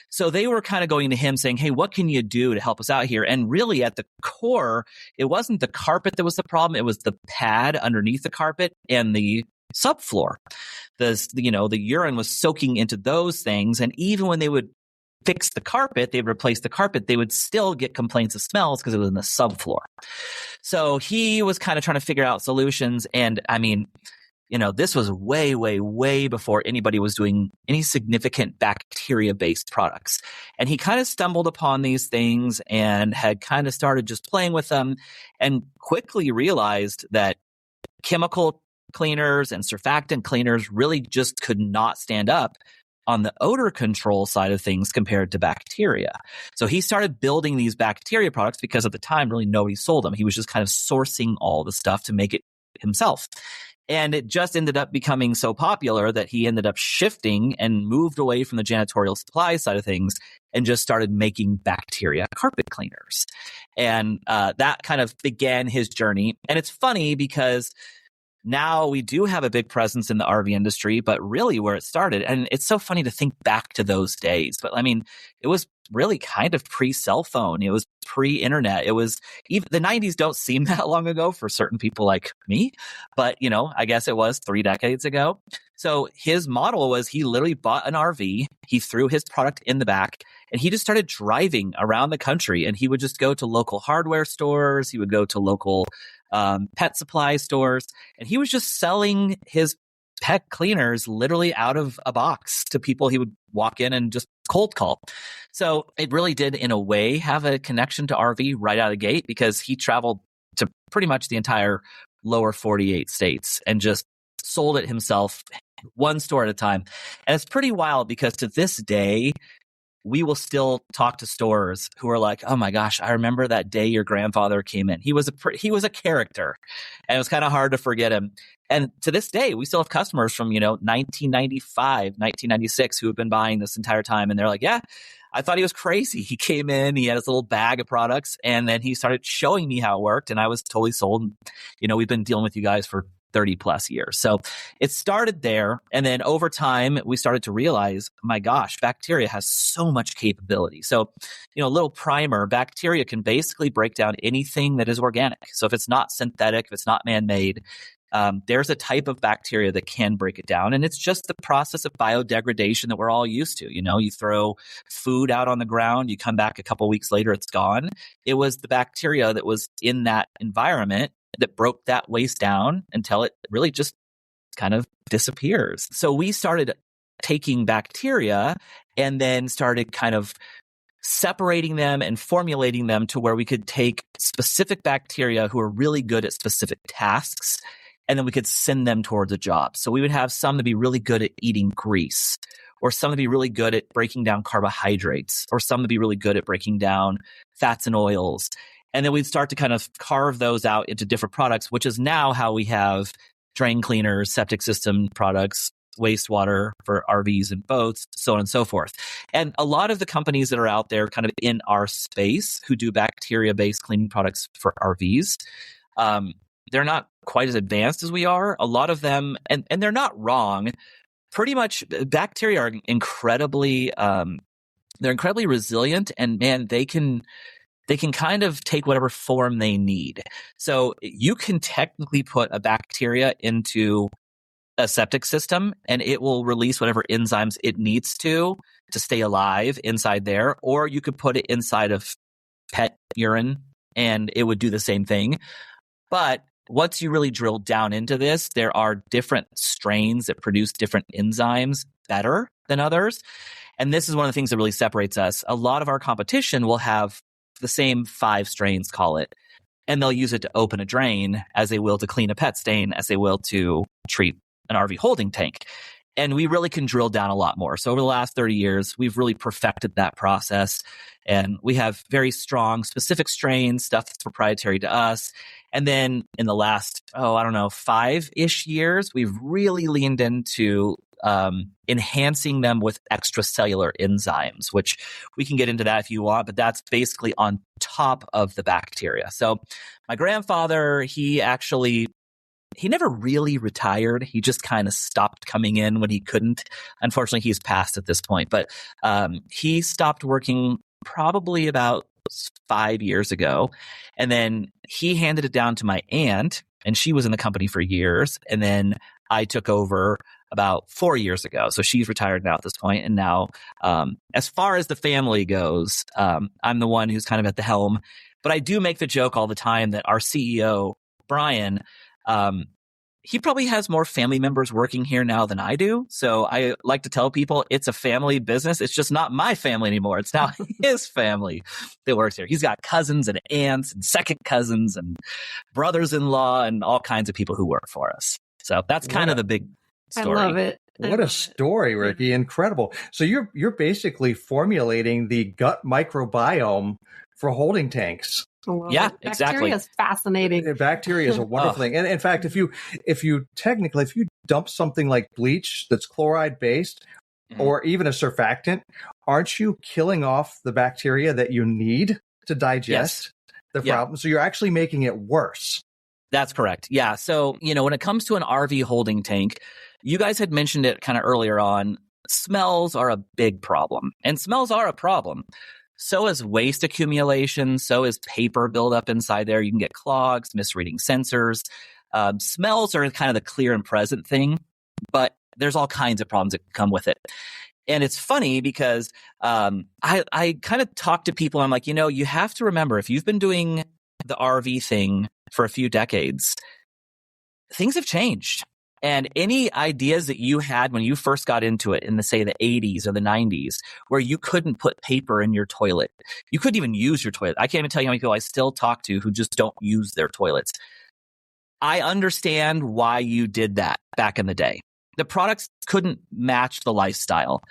Speaker 3: So they were kind of going to him saying, hey, what can you do to help us out here? And really at the core, it wasn't the carpet that was the problem. It was the pad underneath the carpet and the subfloor. The urine was soaking into those things. And even when they would fix the carpet, they'd replace the carpet, they would still get complaints of smells because it was in the subfloor. So he was kind of trying to figure out solutions. And I mean, this was way, way, way before anybody was doing any significant bacteria-based products. And he kind of stumbled upon these things and had kind of started just playing with them and quickly realized that chemical cleaners and surfactant cleaners really just could not stand up on the odor control side of things compared to bacteria. So he started building these bacteria products because at the time, really nobody sold them. He was just kind of sourcing all the stuff to make it himself. And it just ended up becoming so popular that he ended up shifting and moved away from the janitorial supply side of things and just started making bacteria carpet cleaners. And that kind of began his journey. And it's funny because now we do have a big presence in the RV industry, but really where it started, and it's so funny to think back to those days, but I mean, it was really kind of pre-cell phone. It was pre-internet. It was even the 90s don't seem that long ago for certain people like me, but I guess it was 3 decades ago. So his model was he literally bought an RV, he threw his product in the back, and he just started driving around the country. And he would just go to local hardware stores. He would go to local pet supply stores, and he was just selling his pet cleaners literally out of a box to people he would walk in and just cold call. So it really did, in a way, have a connection to RV right out of the gate because he traveled to pretty much the entire lower 48 states and just sold it himself, one store at a time. And it's pretty wild because to this day, we will still talk to stores who are like, oh my gosh, I remember that day your grandfather came in. He was a character, and it was kind of hard to forget him. And to this day, we still have customers from, 1995, 1996 who have been buying this entire time. And they're like, yeah, I thought he was crazy. He came in, he had his little bag of products, and then he started showing me how it worked. And I was totally sold. We've been dealing with you guys for 30 plus years. So it started there. And then over time, we started to realize, my gosh, bacteria has so much capability. So, a little primer, bacteria can basically break down anything that is organic. So if it's not synthetic, if it's not man-made, there's a type of bacteria that can break it down. And it's just the process of biodegradation that we're all used to. You throw food out on the ground, you come back a couple weeks later, it's gone. It was the bacteria that was in that environment that broke that waste down until it really just kind of disappears. So we started taking bacteria and then started kind of separating them and formulating them to where we could take specific bacteria who are really good at specific tasks, and then we could send them towards a job. So we would have some to be really good at eating grease, or some to be really good at breaking down carbohydrates, or some to be really good at breaking down fats and oils. And then we'd start to kind of carve those out into different products, which is now how we have drain cleaners, septic system products, wastewater for RVs and boats, so on and so forth. And a lot of the companies that are out there kind of in our space who do bacteria-based cleaning products for RVs, they're not quite as advanced as we are. A lot of them, and they're not wrong, pretty much bacteria are incredibly, they're incredibly resilient, and man, they can kind of take whatever form they need. So you can technically put a bacteria into a septic system and it will release whatever enzymes it needs to stay alive inside there. Or you could put it inside of pet urine and it would do the same thing. But once you really drill down into this, there are different strains that produce different enzymes better than others. And this is one of the things that really separates us. A lot of our competition will have the same 5 strains, call it, and they'll use it to open a drain as they will to clean a pet stain, as they will to treat an RV holding tank. And we really can drill down a lot more. So over the last 30 years, we've really perfected that process. And we have very strong, specific strains, stuff that's proprietary to us. And then in the last, 5-ish years, we've really leaned into enhancing them with extracellular enzymes, which we can get into that if you want, but that's basically on top of the bacteria. So my grandfather, he never really retired. He just kind of stopped coming in when he couldn't. Unfortunately, he's passed at this point, but he stopped working probably about 5 years ago. And then he handed it down to my aunt, and she was in the company for years. And then I took over about 4 years ago. So she's retired now at this point. And now, as far as the family goes, I'm the one who's kind of at the helm. But I do make the joke all the time that our CEO, Brian, he probably has more family members working here now than I do. So I like to tell people it's a family business. It's just not my family anymore. It's now his family that works here. He's got cousins and aunts and second cousins and brothers-in-law and all kinds of people who work for us. So that's kind of the big story.
Speaker 8: I love it.
Speaker 9: What a story, Ricky. Incredible. So you're basically formulating the gut microbiome for holding tanks.
Speaker 3: Yeah, exactly.
Speaker 8: Bacteria is fascinating.
Speaker 9: Bacteria is a wonderful thing. And in fact, if you dump something like bleach that's chloride based or even a surfactant, aren't you killing off the bacteria that you need to digest the problem? So you're actually making it worse.
Speaker 3: That's correct. Yeah. So, when it comes to an RV holding tank, you guys had mentioned it kind of earlier on. Smells are a big problem, and smells are a problem. So is waste accumulation. So is paper buildup inside there. You can get clogs, misreading sensors. Smells are kind of the clear and present thing, but there's all kinds of problems that come with it. And it's funny because I kind of talk to people. I'm like, you have to remember, if you've been doing the RV thing for a few decades, things have changed. And any ideas that you had when you first got into it in the 80s or the 90s, where you couldn't put paper in your toilet, you couldn't even use your toilet. I can't even tell you how many people I still talk to who just don't use their toilets. I understand why you did that back in the day. The products couldn't match the lifestyle.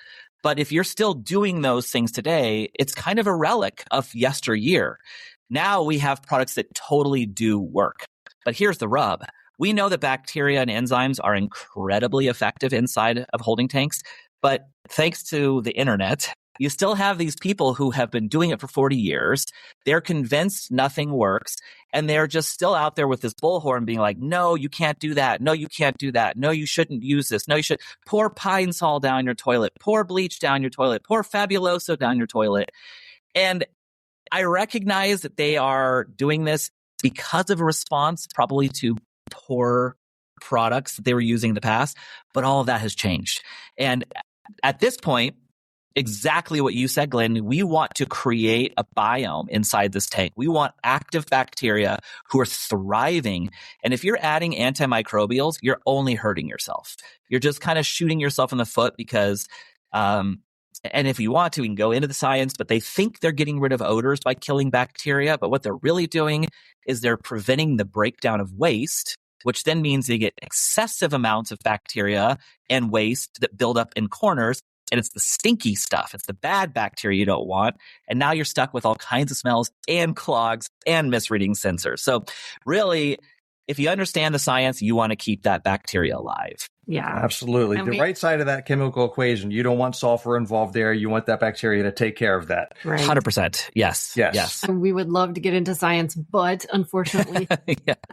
Speaker 3: But if you're still doing those things today, it's kind of a relic of yesteryear. Now we have products that totally do work. But here's the rub. We know that bacteria and enzymes are incredibly effective inside of holding tanks, but thanks to the internet, you still have these people who have been doing it for 40 years. They're convinced nothing works, and they're just still out there with this bullhorn being like, no, you can't do that. No, you can't do that. No, you shouldn't use this. No, you should pour Pine Sol down your toilet, pour bleach down your toilet, pour Fabuloso down your toilet. And I recognize that they are doing this because of a response probably to poor products that they were using in the past, but all of that has changed. And at this point, exactly what you said, Glenn, we want to create a biome inside this tank. We want active bacteria who are thriving. And if you're adding antimicrobials, you're only hurting yourself. You're just kind of shooting yourself in the foot because, and if you want to, we can go into the science, but they think they're getting rid of odors by killing bacteria. But what they're really doing is they're preventing the breakdown of waste, which then means they get excessive amounts of bacteria and waste that build up in corners. And it's the stinky stuff. It's the bad bacteria you don't want. And now you're stuck with all kinds of smells and clogs and misreading sensors. So really, if you understand the science, you want to keep that bacteria alive.
Speaker 8: Yeah,
Speaker 9: absolutely. The right side of that chemical equation, you don't want sulfur involved there. You want that bacteria to take care of that.
Speaker 8: Right.
Speaker 3: 100%. Yes.
Speaker 8: And we would love to get into science, but unfortunately,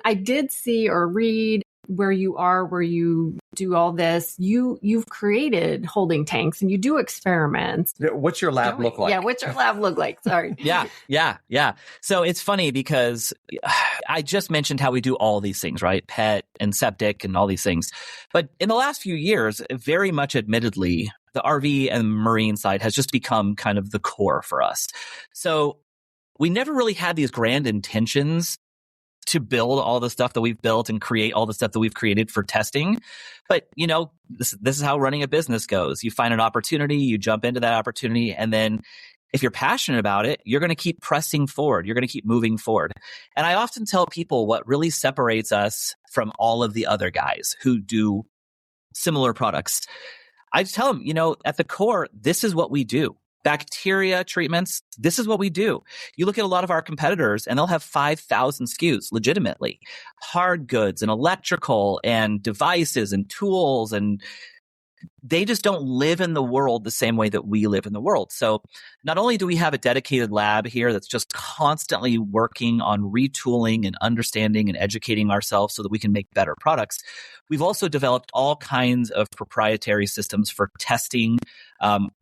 Speaker 8: I did see or read where you do all this. You've created holding tanks and you do experiments.
Speaker 9: What's your lab look like?
Speaker 8: Yeah, what's your lab look like? Sorry.
Speaker 3: Yeah. So it's funny because I just mentioned how we do all these things, right? Pet and septic and all these things. But in the last few years, very much admittedly, the RV and marine side has just become kind of the core for us. So we never really had these grand intentions to build all the stuff that we've built and create all the stuff that we've created for testing. But, this is how running a business goes. You find an opportunity, you jump into that opportunity, and then if you're passionate about it, you're going to keep pressing forward. You're going to keep moving forward. And I often tell people what really separates us from all of the other guys who do similar products. I tell them, at the core, this is what we do. Bacteria treatments, this is what we do. You look at a lot of our competitors and they'll have 5,000 SKUs legitimately. Hard goods and electrical and devices and tools and they just don't live in the world the same way that we live in the world. So not only do we have a dedicated lab here that's just constantly working on retooling and understanding and educating ourselves so that we can make better products, we've also developed all kinds of proprietary systems for testing.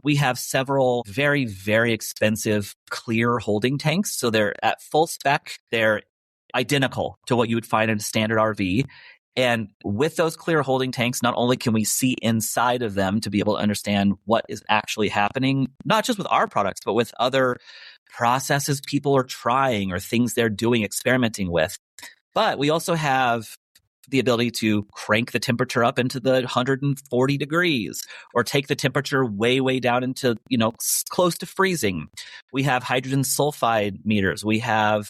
Speaker 3: We have several very, very expensive clear holding tanks. So they're at full spec. They're identical to what you would find in a standard RV. And with those clear holding tanks, not only can we see inside of them to be able to understand what is actually happening, not just with our products, but with other processes people are trying or things they're doing, experimenting with. But we also have the ability to crank the temperature up into the 140 degrees or take the temperature way, way down into, close to freezing. We have hydrogen sulfide meters. We have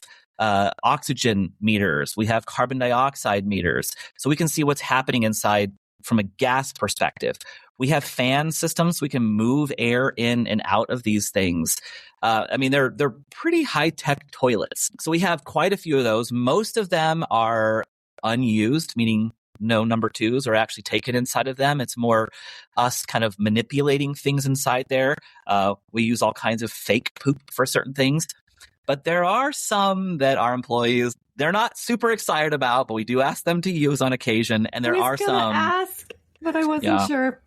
Speaker 3: oxygen meters. We have carbon dioxide meters. So we can see what's happening inside from a gas perspective. We have fan systems. We can move air in and out of these things. They're pretty high-tech toilets. So we have quite a few of those. Most of them are unused, meaning no number twos are actually taken inside of them. It's more us kind of manipulating things inside there. We use all kinds of fake poop for certain things. But there are some that our employees, they're not super excited about, but we do ask them to use on occasion. And there are some.
Speaker 8: Ask, but I wasn't sure.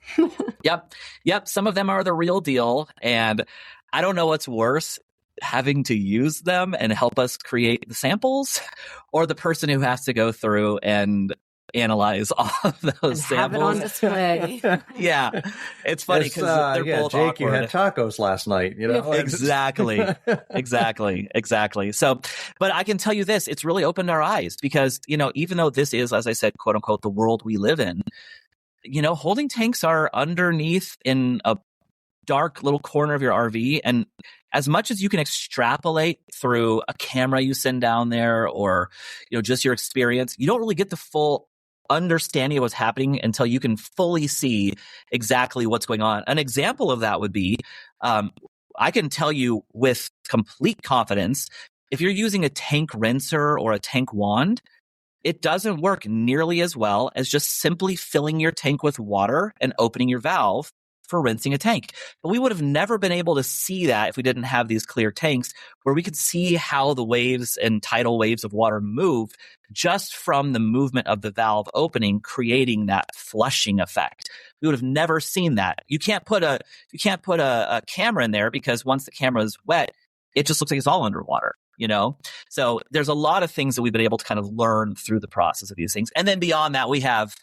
Speaker 3: Yep. Some of them are the real deal. And I don't know what's worse, having to use them and help us create the samples, or the person who has to go through and analyze all of those
Speaker 8: and
Speaker 3: samples.
Speaker 8: Have it on display.
Speaker 3: Yeah. It's funny because they're both
Speaker 9: Jake,
Speaker 3: awkward.
Speaker 9: you had tacos last night,
Speaker 3: Exactly. So, but I can tell you this, it's really opened our eyes because, even though this is, as I said, quote unquote, the world we live in, holding tanks are underneath in a dark little corner of your RV. And as much as you can extrapolate through a camera you send down there or, just your experience, you don't really get the full understanding of what's happening until you can fully see exactly what's going on. An example of that would be, I can tell you with complete confidence, if you're using a tank rinser or a tank wand, it doesn't work nearly as well as just simply filling your tank with water and opening your valve for rinsing a tank. But we would have never been able to see that if we didn't have these clear tanks where we could see how the waves and tidal waves of water move just from the movement of the valve opening, creating that flushing effect. We would have never seen that. You can't put a camera in there because once the camera is wet, it just looks like it's all underwater. So there's a lot of things that we've been able to kind of learn through the process of these things. And then beyond that, we have,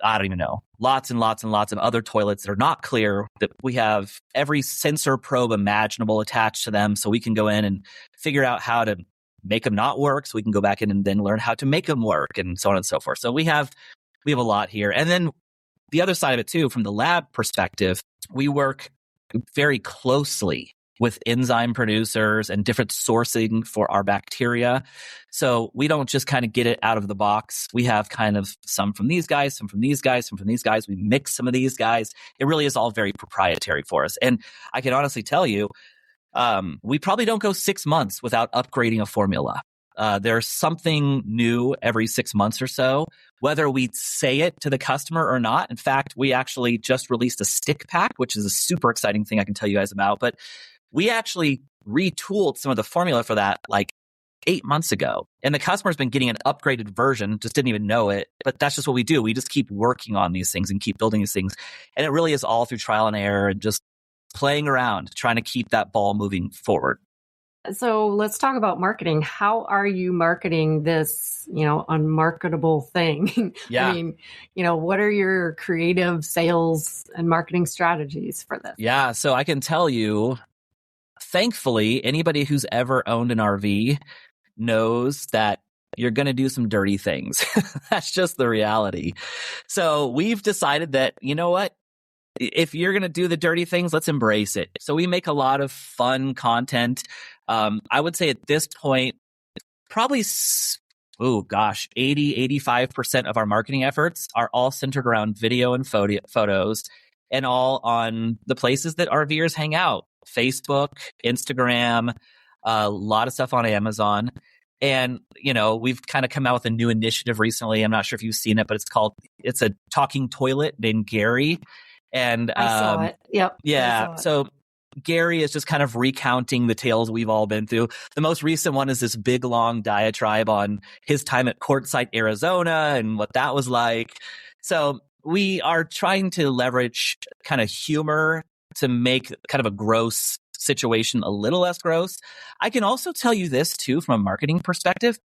Speaker 3: I don't even know, lots and lots and lots of other toilets that are not clear, that we have every sensor probe imaginable attached to them. So we can go in and figure out how to make them not work. So we can go back in and then learn how to make them work and so on and so forth. So we have a lot here. And then the other side of it too, from the lab perspective, we work very closely with enzyme producers and different sourcing for our bacteria. So we don't just kind of get it out of the box. We have kind of some from these guys, some from these guys, some from these guys. We mix some of these guys. It really is all very proprietary for us. And I can honestly tell you, we probably don't go 6 months without upgrading a formula. There's something new every 6 months or so, whether we say it to the customer or not. In fact, we actually just released a stick pack, which is a super exciting thing I can tell you guys about. But we actually retooled some of the formula for that like 8 months ago. And the customer's been getting an upgraded version, just didn't even know it. But that's just what we do. We just keep working on these things and keep building these things. And it really is all through trial and error and just playing around, trying to keep that ball moving forward.
Speaker 8: So let's talk about marketing. How are you marketing this, unmarketable thing?
Speaker 3: Yeah.
Speaker 8: I mean, what are your creative sales and marketing strategies for this?
Speaker 3: Yeah. So I can tell you, thankfully, anybody who's ever owned an RV knows that you're going to do some dirty things. That's just the reality. So we've decided that, you know what? If you're going to do the dirty things, let's embrace it. So we make a lot of fun content. I would say at this point, probably, 80-85% of our marketing efforts are all centered around video and photos and all on the places that RVers hang out. Facebook, Instagram, a lot of stuff on Amazon. And, we've kind of come out with a new initiative recently. I'm not sure if you've seen it, but it's a talking toilet named Gary. And
Speaker 8: I saw it. Yep.
Speaker 3: Yeah. So Gary is just kind of recounting the tales we've all been through. The most recent one is this big, long diatribe on his time at Quartzsite, Arizona, and what that was like. So we are trying to leverage kind of humor to make kind of a gross situation a little less gross. I can also tell you this too, from a marketing perspective.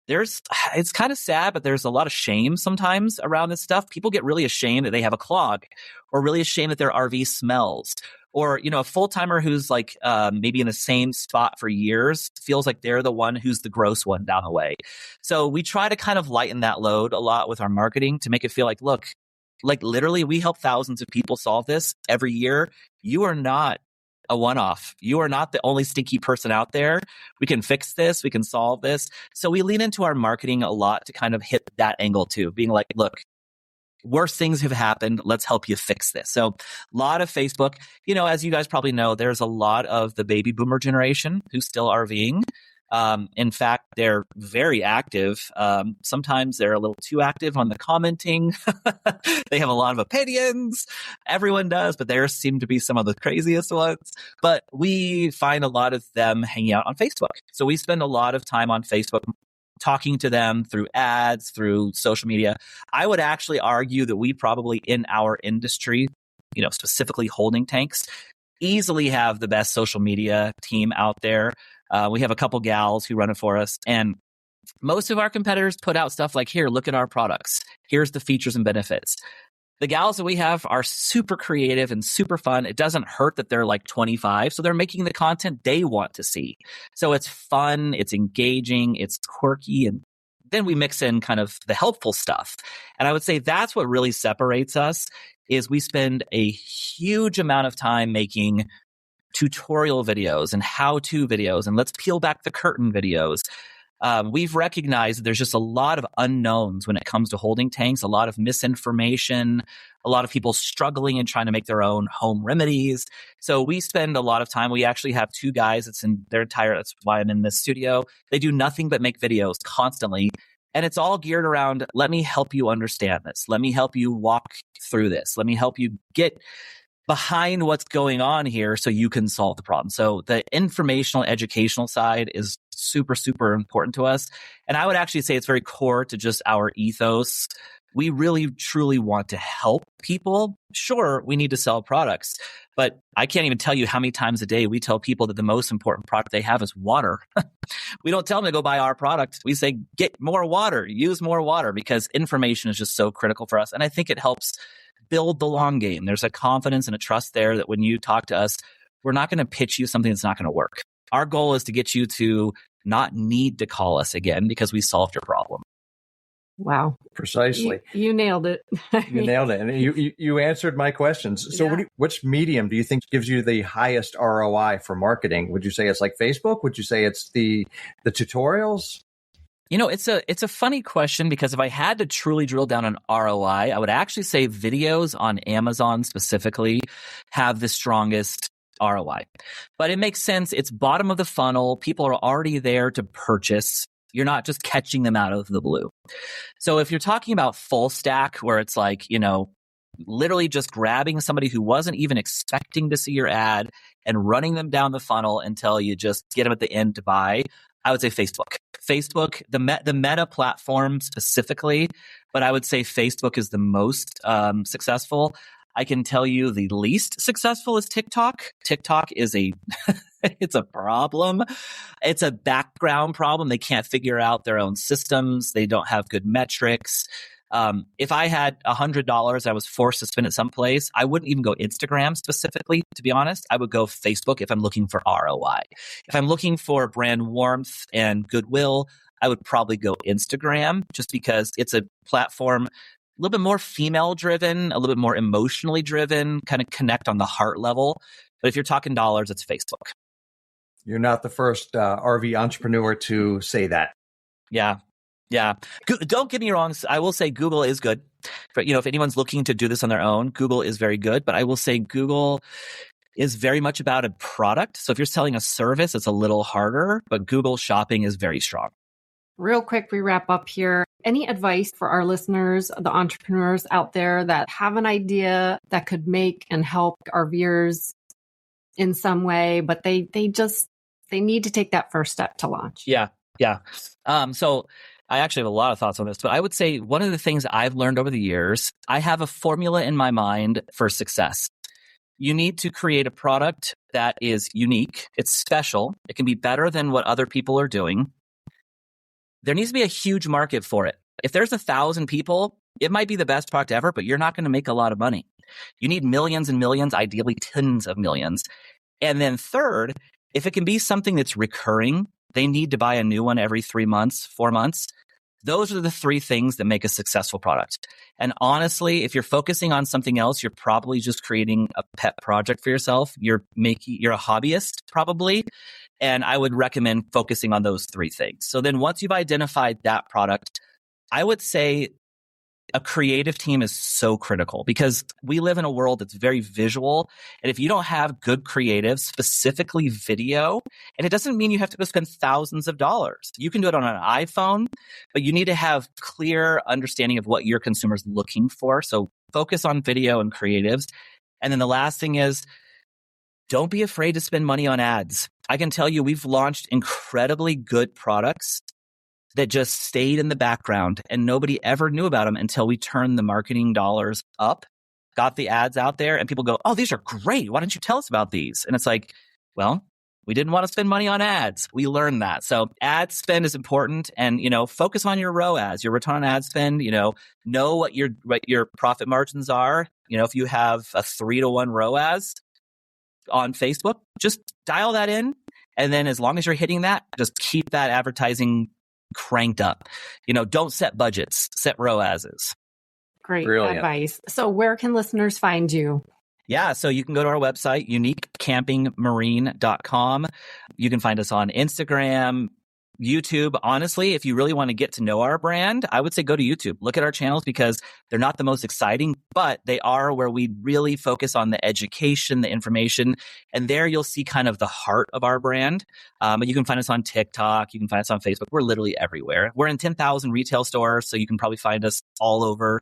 Speaker 3: It's kind of sad, but there's a lot of shame sometimes around this stuff. People get really ashamed that they have a clog, or really ashamed that their RV smells, or, a full timer who's like, maybe in the same spot for years feels like they're the one who's the gross one down the way. So we try to kind of lighten that load a lot with our marketing to make it feel like, look, like literally we help thousands of people solve this every year. You are not a one-off. You are not the only stinky person out there. We can fix this. We can solve this. So we lean into our marketing a lot to kind of hit that angle too, being like, look, worse things have happened. Let's help you fix this. So a lot of Facebook, as you guys probably know, there's a lot of the baby boomer generation who's still RVing. In fact, they're very active. Sometimes they're a little too active on the commenting. They have a lot of opinions. Everyone does, but there seem to be some of the craziest ones. But we find a lot of them hanging out on Facebook. So we spend a lot of time on Facebook talking to them through ads, through social media. I would actually argue that we probably in our industry, specifically holding tanks, easily have the best social media team out there. We have a couple gals who run it for us. And most of our competitors put out stuff like, here, look at our products. Here's the features and benefits. The gals that we have are super creative and super fun. It doesn't hurt that they're like 25. So they're making the content they want to see. So it's fun, it's engaging, it's quirky. And then we mix in kind of the helpful stuff. And I would say that's what really separates us is we spend a huge amount of time making tutorial videos and how-to videos and let's peel back the curtain videos. We've recognized that there's just a lot of unknowns when it comes to holding tanks, a lot of misinformation, a lot of people struggling and trying to make their own home remedies. So we spend a lot of time. We actually have two guys. That's why I'm in this studio. They do nothing but make videos constantly. And it's all geared around, let me help you understand this. Let me help you walk through this. Let me help you get behind what's going on here so you can solve the problem. So the informational, educational side is super, super important to us. And I would actually say it's very core to just our ethos. We really, truly want to help people. Sure, we need to sell products, but I can't even tell you how many times a day we tell people that the most important product they have is water. We don't tell them to go buy our product. We say, get more water, use more water, because information is just so critical for us. And I think it helps build the long game. There's a confidence and a trust there that when you talk to us, we're not going to pitch you something that's not going to work. Our goal is to get you to not need to call us again because we solved your problem.
Speaker 8: Wow.
Speaker 9: Precisely.
Speaker 8: You nailed it.
Speaker 9: You nailed it. And you answered my questions. So which medium do you think gives you the highest ROI for marketing? Would you say it's like Facebook? Would you say it's the tutorials?
Speaker 3: It's a funny question because if I had to truly drill down on ROI, I would actually say videos on Amazon specifically have the strongest ROI. But it makes sense. It's bottom of the funnel. People are already there to purchase. You're not just catching them out of the blue. So if you're talking about full stack, where it's like, literally just grabbing somebody who wasn't even expecting to see your ad and running them down the funnel until you just get them at the end to buy, I would say Facebook. Facebook, the Meta platform specifically, but I would say Facebook is the most successful. I can tell you the least successful is TikTok. TikTok is it's a problem. It's a background problem. They can't figure out their own systems. They don't have good metrics. If I had $100 I was forced to spend at some place, I wouldn't even go Instagram specifically, to be honest. I would go Facebook if I'm looking for ROI. If I'm looking for brand warmth and goodwill, I would probably go Instagram just because it's a platform a little bit more female driven, a little bit more emotionally driven, kind of connect on the heart level. But if you're talking dollars, it's Facebook.
Speaker 9: You're not the first RV entrepreneur to say that.
Speaker 3: Yeah. Don't get me wrong. I will say Google is good. But, if anyone's looking to do this on their own, Google is very good. But I will say Google is very much about a product. So if you're selling a service, it's a little harder. But Google shopping is very strong.
Speaker 8: Real quick, we wrap up here. Any advice for our listeners, the entrepreneurs out there that have an idea that could make and help RVers in some way, but they need to take that first step to launch?
Speaker 3: Yeah. So I actually have a lot of thoughts on this, but I would say one of the things I've learned over the years, I have a formula in my mind for success. You need to create a product that is unique. It's special. It can be better than what other people are doing. There needs to be a huge market for it. If there's 1,000 people, it might be the best product ever, but you're not going to make a lot of money. You need millions and millions, ideally tens of millions. And then third, if it can be something that's recurring, they need to buy a new one every 3 months, 4 months. Those are the three things that make a successful product. And honestly, if you're focusing on something else, you're probably just creating a pet project for yourself. You're a hobbyist probably. And I would recommend focusing on those three things. So then once you've identified that product, I would say a creative team is so critical because we live in a world that's very visual. And if you don't have good creative, specifically video, and it doesn't mean you have to go spend thousands of dollars. You can do it on an iPhone, but you need to have clear understanding of what your consumer's looking for. So focus on video and creatives. And then the last thing is, don't be afraid to spend money on ads. I can tell you we've launched incredibly good products that just stayed in the background and nobody ever knew about them until we turned the marketing dollars up, got the ads out there, and people go, oh, these are great. Why don't you tell us about these? And it's like, well, we didn't want to spend money on ads. We learned that. So ad spend is important and, focus on your ROAS, your return on ad spend, know what your profit margins are. If you have a 3-to-1 ROAS on Facebook, just dial that in. And then as long as you're hitting that, just keep that advertising cranked up. Don't set budgets, set ROASs.
Speaker 8: Great
Speaker 2: Brilliant
Speaker 8: advice. So where can listeners find you?
Speaker 3: Yeah, so you can go to our website, uniquecampingmarine.com. You can find us on Instagram, YouTube. Honestly, if you really want to get to know our brand, I would say go to YouTube. Look at our channels because they're not the most exciting, but they are where we really focus on the education, the information, and there you'll see kind of the heart of our brand. You can find us on TikTok. You can find us on Facebook. We're literally everywhere. We're in 10,000 retail stores, so you can probably find us all over.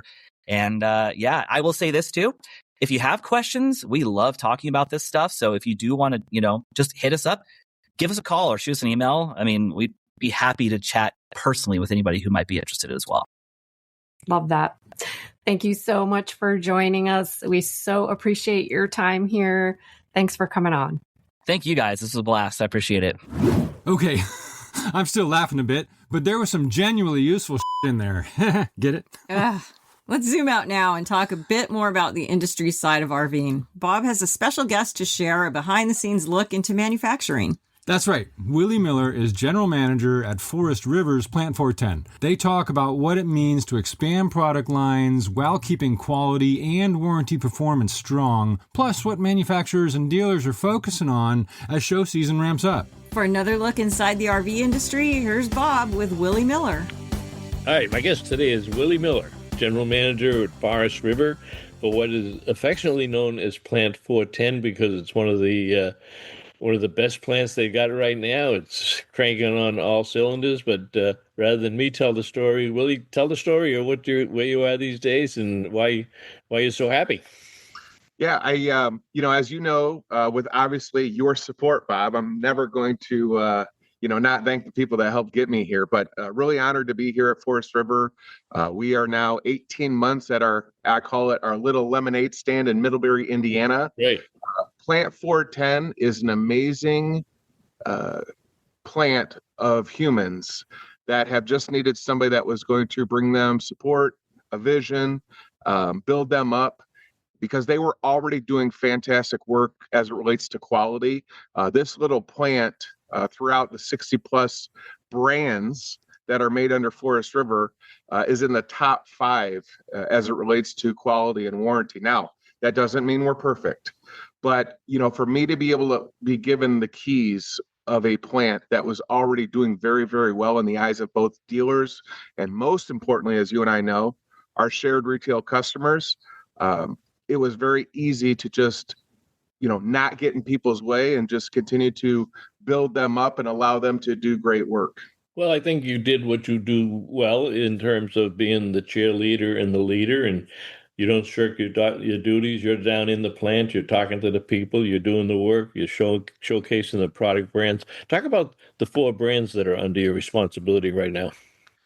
Speaker 3: And I will say this too. If you have questions, we love talking about this stuff. So if you do want to, just hit us up, give us a call or shoot us an email. I mean, we'd be happy to chat personally with anybody who might be interested as well.
Speaker 8: Love that. Thank you so much for joining us. We so appreciate your time here. Thanks for coming on.
Speaker 3: Thank you guys. This was a blast. I appreciate it.
Speaker 6: Okay, I'm still laughing a bit, but there was some genuinely useful in there. Get it?
Speaker 5: Let's zoom out now and talk a bit more about the industry side of RVing. Bob has a special guest to share a behind-the-scenes look into manufacturing.
Speaker 6: That's right. Willie Miller is general manager at Forest River's Plant 410. They talk about what it means to expand product lines while keeping quality and warranty performance strong, plus what manufacturers and dealers are focusing on as show season ramps up.
Speaker 5: For another look inside the RV industry, here's Bob with Willie Miller.
Speaker 10: Hi, my guest today is Willie Miller, general manager at Forest River for what is affectionately known as Plant 410 because it's one of the best plants they got right now. It's cranking on all cylinders, but rather than me tell the story, Willie, tell the story of where you are these days and why you're so happy.
Speaker 11: Yeah, as you know, with obviously your support, Bob, I'm never going to, not thank the people that helped get me here, but really honored to be here at Forest River. We are now 18 months at I call it our little lemonade stand in Middlebury, Indiana.
Speaker 10: Right.
Speaker 11: Plant 410 is an amazing plant of humans that have just needed somebody that was going to bring them support, a vision, build them up, because they were already doing fantastic work as it relates to quality. This little plant, throughout the 60 plus brands that are made under Forest River, is in the top 5 as it relates to quality and warranty. Now, that doesn't mean we're perfect, but for me to be able to be given the keys of a plant that was already doing very, very well in the eyes of both dealers and, most importantly, as you and I know, our shared retail customers, it was very easy to just not get in people's way and just continue to build them up and allow them to do great work.
Speaker 10: Well, I think you did what you do well in terms of being the cheerleader and the leader, and you don't shirk your duties. You're down in the plant. You're talking to the people. You're doing the work. You're showcasing the product brands. Talk about the 4 brands that are under your responsibility right now.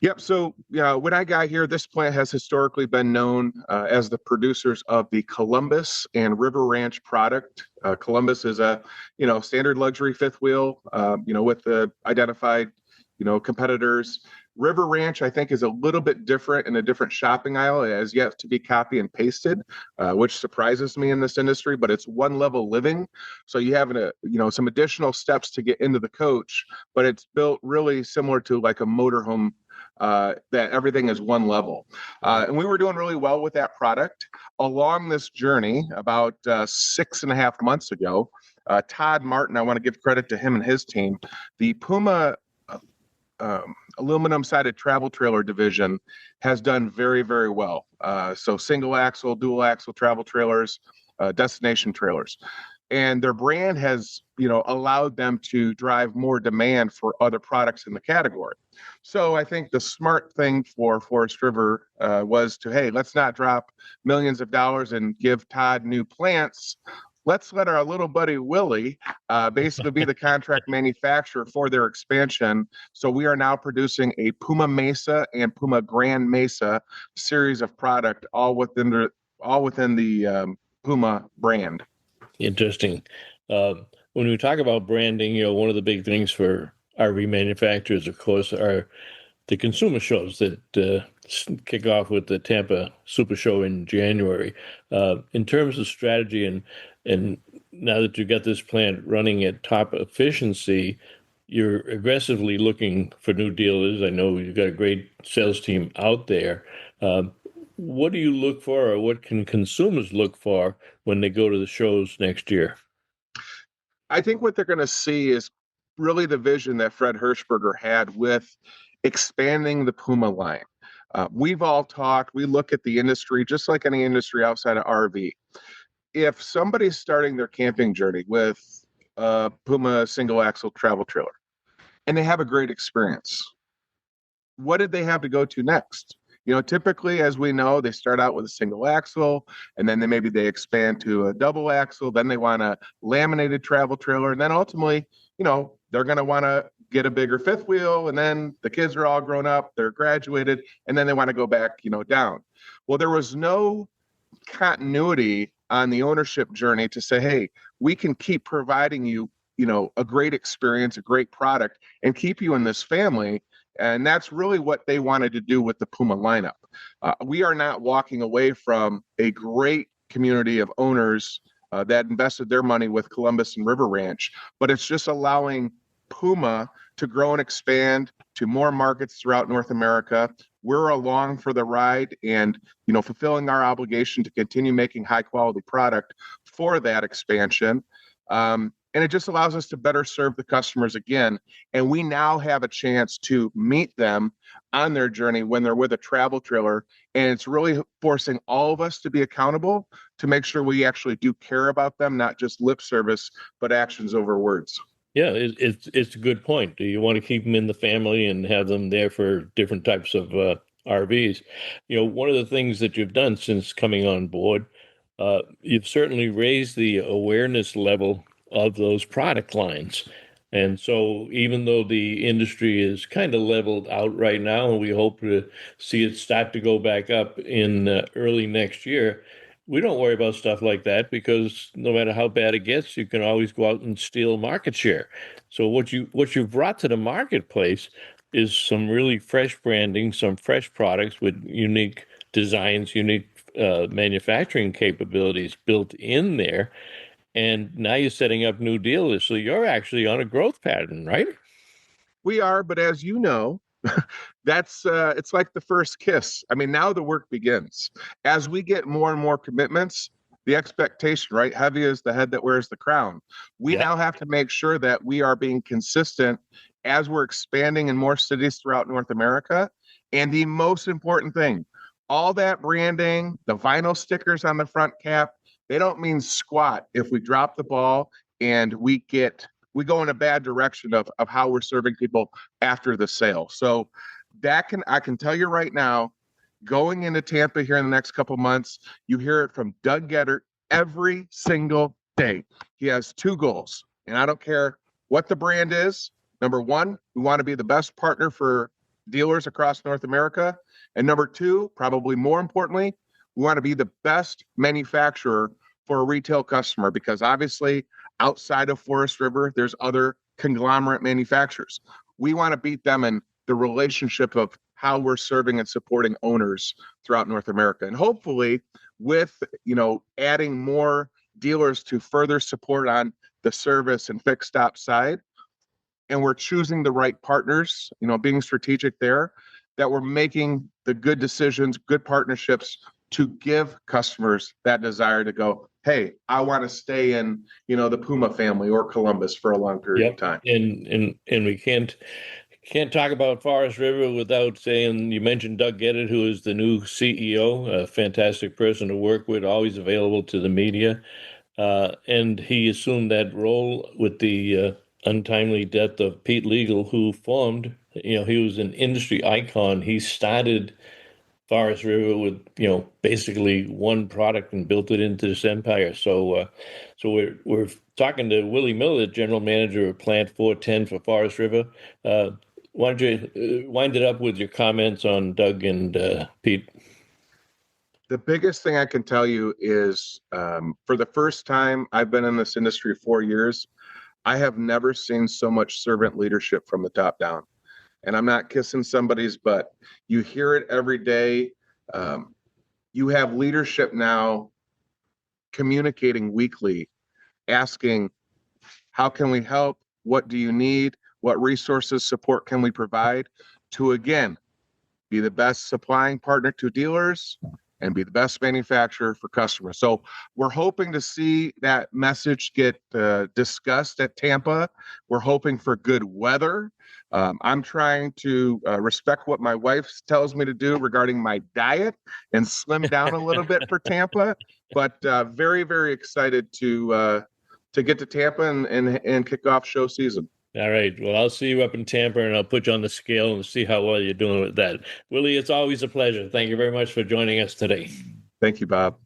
Speaker 11: Yep. So, when I got here, this plant has historically been known as the producers of the Columbus and River Ranch product. Columbus is a, standard luxury fifth wheel, with the identified, competitors. River Ranch, I think, is a little bit different in a different shopping aisle. It has yet to be copy and pasted, which surprises me in this industry, but it's one level living. So you have, some additional steps to get into the coach, but it's built really similar to like a motorhome, that everything is one level. And we were doing really well with that product. Along this journey, about 6.5 months ago, Todd Martin, I want to give credit to him and his team, the Puma aluminum-sided travel trailer division has done very, very well. So single axle, dual axle travel trailers, destination trailers. And their brand has, allowed them to drive more demand for other products in the category. So I think the smart thing for Forest River was to, hey, let's not drop millions of dollars and give Todd new plants. Let's let our little buddy Willie basically be the contract manufacturer for their expansion. So we are now producing a Puma Mesa and Puma Grand Mesa series of product, all within the Puma brand.
Speaker 10: Interesting. When we talk about branding, one of the big things for RV manufacturers, of course, are the consumer shows that kick off with the Tampa Super Show in January. In terms of strategy, and now that you've got this plant running at top efficiency, you're aggressively looking for new dealers. I know you've got a great sales team out there. What do you look for, or what can consumers look for when they go to the shows next year?
Speaker 11: I think what they're going to see is really the vision that Fred Hirschberger had with expanding the Puma line. We've all talked, we look at the industry just like any industry outside of RV. If somebody's starting their camping journey with a Puma single axle travel trailer and they have a great experience, what did they have to go to next? Typically, as we know, they start out with a single axle, and then maybe they expand to a double axle. Then they want a laminated travel trailer. And then ultimately, they're going to want to get a bigger fifth wheel. And then the kids are all grown up, they're graduated, and then they want to go back, down. Well, there was no continuity on the ownership journey to say, hey, we can keep providing you, a great experience, a great product, and keep you in this family. And that's really what they wanted to do with the Puma lineup. We are not walking away from a great community of owners that invested their money with Columbus and River Ranch, but it's just allowing Puma to grow and expand to more markets throughout North America. We're along for the ride and, fulfilling our obligation to continue making high quality product for that expansion. And it just allows us to better serve the customers again. And we now have a chance to meet them on their journey when they're with a travel trailer. And it's really forcing all of us to be accountable to make sure we actually do care about them, not just lip service, but actions over words.
Speaker 10: Yeah, it's a good point. You want to keep them in the family and have them there for different types of RVs. One of the things that you've done since coming on board, you've certainly raised the awareness level of those product lines. And so even though the industry is kind of leveled out right now, and we hope to see it start to go back up in early next year, we don't worry about stuff like that because no matter how bad it gets, you can always go out and steal market share. So what you've brought to the marketplace is some really fresh branding, some fresh products with unique designs, unique manufacturing capabilities built in there. And now you're setting up new dealers. So you're actually on a growth pattern, right?
Speaker 11: We are, but as you know, that's it's like the first kiss. I mean, now the work begins. As we get more and more commitments, the expectation, right? Heavy is the head that wears the crown. We now have to make sure that we are being consistent as we're expanding in more cities throughout North America. And the most important thing, all that branding, the vinyl stickers on the front cap, they don't mean squat if we drop the ball and we get we go in a bad direction of how we're serving people after the sale. So I can tell you right now, going into Tampa here in the next couple months, you hear it from Doug Gettert every single day. He has two goals, and I don't care what the brand is. Number one, we want to be the best partner for dealers across North America. And number two, probably more importantly, we want to be the best manufacturer for a retail customer, because obviously outside of Forest River, there's other conglomerate manufacturers. We want to beat them in the relationship of how we're serving and supporting owners throughout North America. And hopefully with, adding more dealers to further support on the service and fixed stop side, and we're choosing the right partners, being strategic there, that we're making the good decisions, good partnerships to give customers that desire to go, hey, I want to stay in, the Puma family or Columbus for a long period of time.
Speaker 10: And we can't talk about Forest River without saying, you mentioned Doug Gettert, who is the new CEO, a fantastic person to work with, always available to the media. And he assumed that role with the untimely death of Pete Legal, who formed, he was an industry icon. He started Forest River with, basically one product and built it into this empire. So we're talking to Willie Miller, general manager of Plant 410 for Forest River. Why don't you wind it up with your comments on Doug and Pete?
Speaker 11: The biggest thing I can tell you is, for the first time, I've been in this industry 4 years, I have never seen so much servant leadership from the top down. And I'm not kissing somebody's butt. You hear it every day. You have leadership now communicating weekly, asking, how can we help? What do you need? What resources, support can we provide to, again, be the best supplying partner to dealers and be the best manufacturer for customers. So we're hoping to see that message get discussed at Tampa. We're hoping for good weather. I'm trying to respect what my wife tells me to do regarding my diet and slim down a little bit for Tampa, but very, very excited to get to Tampa and kick off show season.
Speaker 10: All right. Well, I'll see you up in Tampa, and I'll put you on the scale and see how well you're doing with that. Willie, it's always a pleasure. Thank you very much for joining us today.
Speaker 11: Thank you, Bob.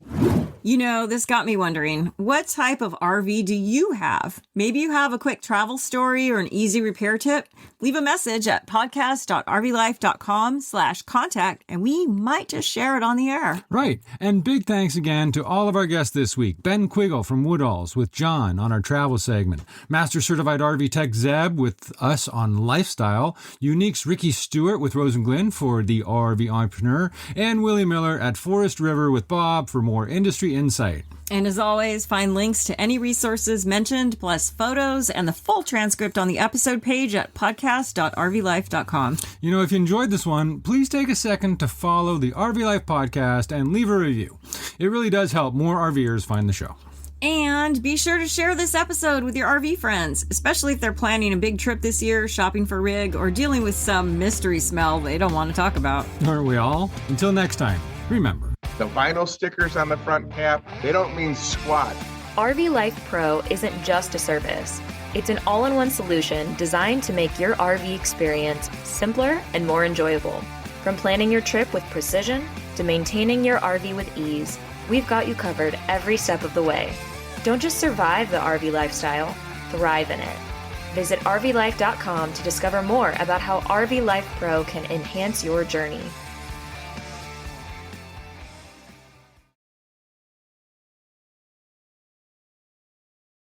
Speaker 5: This got me wondering, what type of RV do you have? Maybe you have a quick travel story or an easy repair tip. Leave a message at podcast.rvlife.com/contact, and we might just share it on the air.
Speaker 6: Right. And big thanks again to all of our guests this week. Ben Quiggle from Woodall's with John on our travel segment. Master Certified RV Tech Zeb with us on lifestyle. Unique's Ricky Stewart with Rosenglen for the RV Entrepreneur. And Willie Miller at Forest River with Bob for more industry insight.
Speaker 5: And as always, find links to any resources mentioned, plus photos and the full transcript on the episode page at podcast.rvlife.com.
Speaker 6: If you enjoyed this one, please take a second to follow the RV Life podcast and leave a review. It really does help more RVers find the show.
Speaker 5: And be sure to share this episode with your RV friends, especially if they're planning a big trip this year, shopping for rig, or dealing with some mystery smell they don't want to talk about.
Speaker 6: Aren't we all? Until next time, remember,
Speaker 11: the vinyl stickers on the front cap, they don't mean squat.
Speaker 12: RV Life Pro isn't just a service. It's an all-in-one solution designed to make your RV experience simpler and more enjoyable. From planning your trip with precision to maintaining your RV with ease, we've got you covered every step of the way. Don't just survive the RV lifestyle, thrive in it. Visit rvlife.com to discover more about how RV Life Pro can enhance your journey.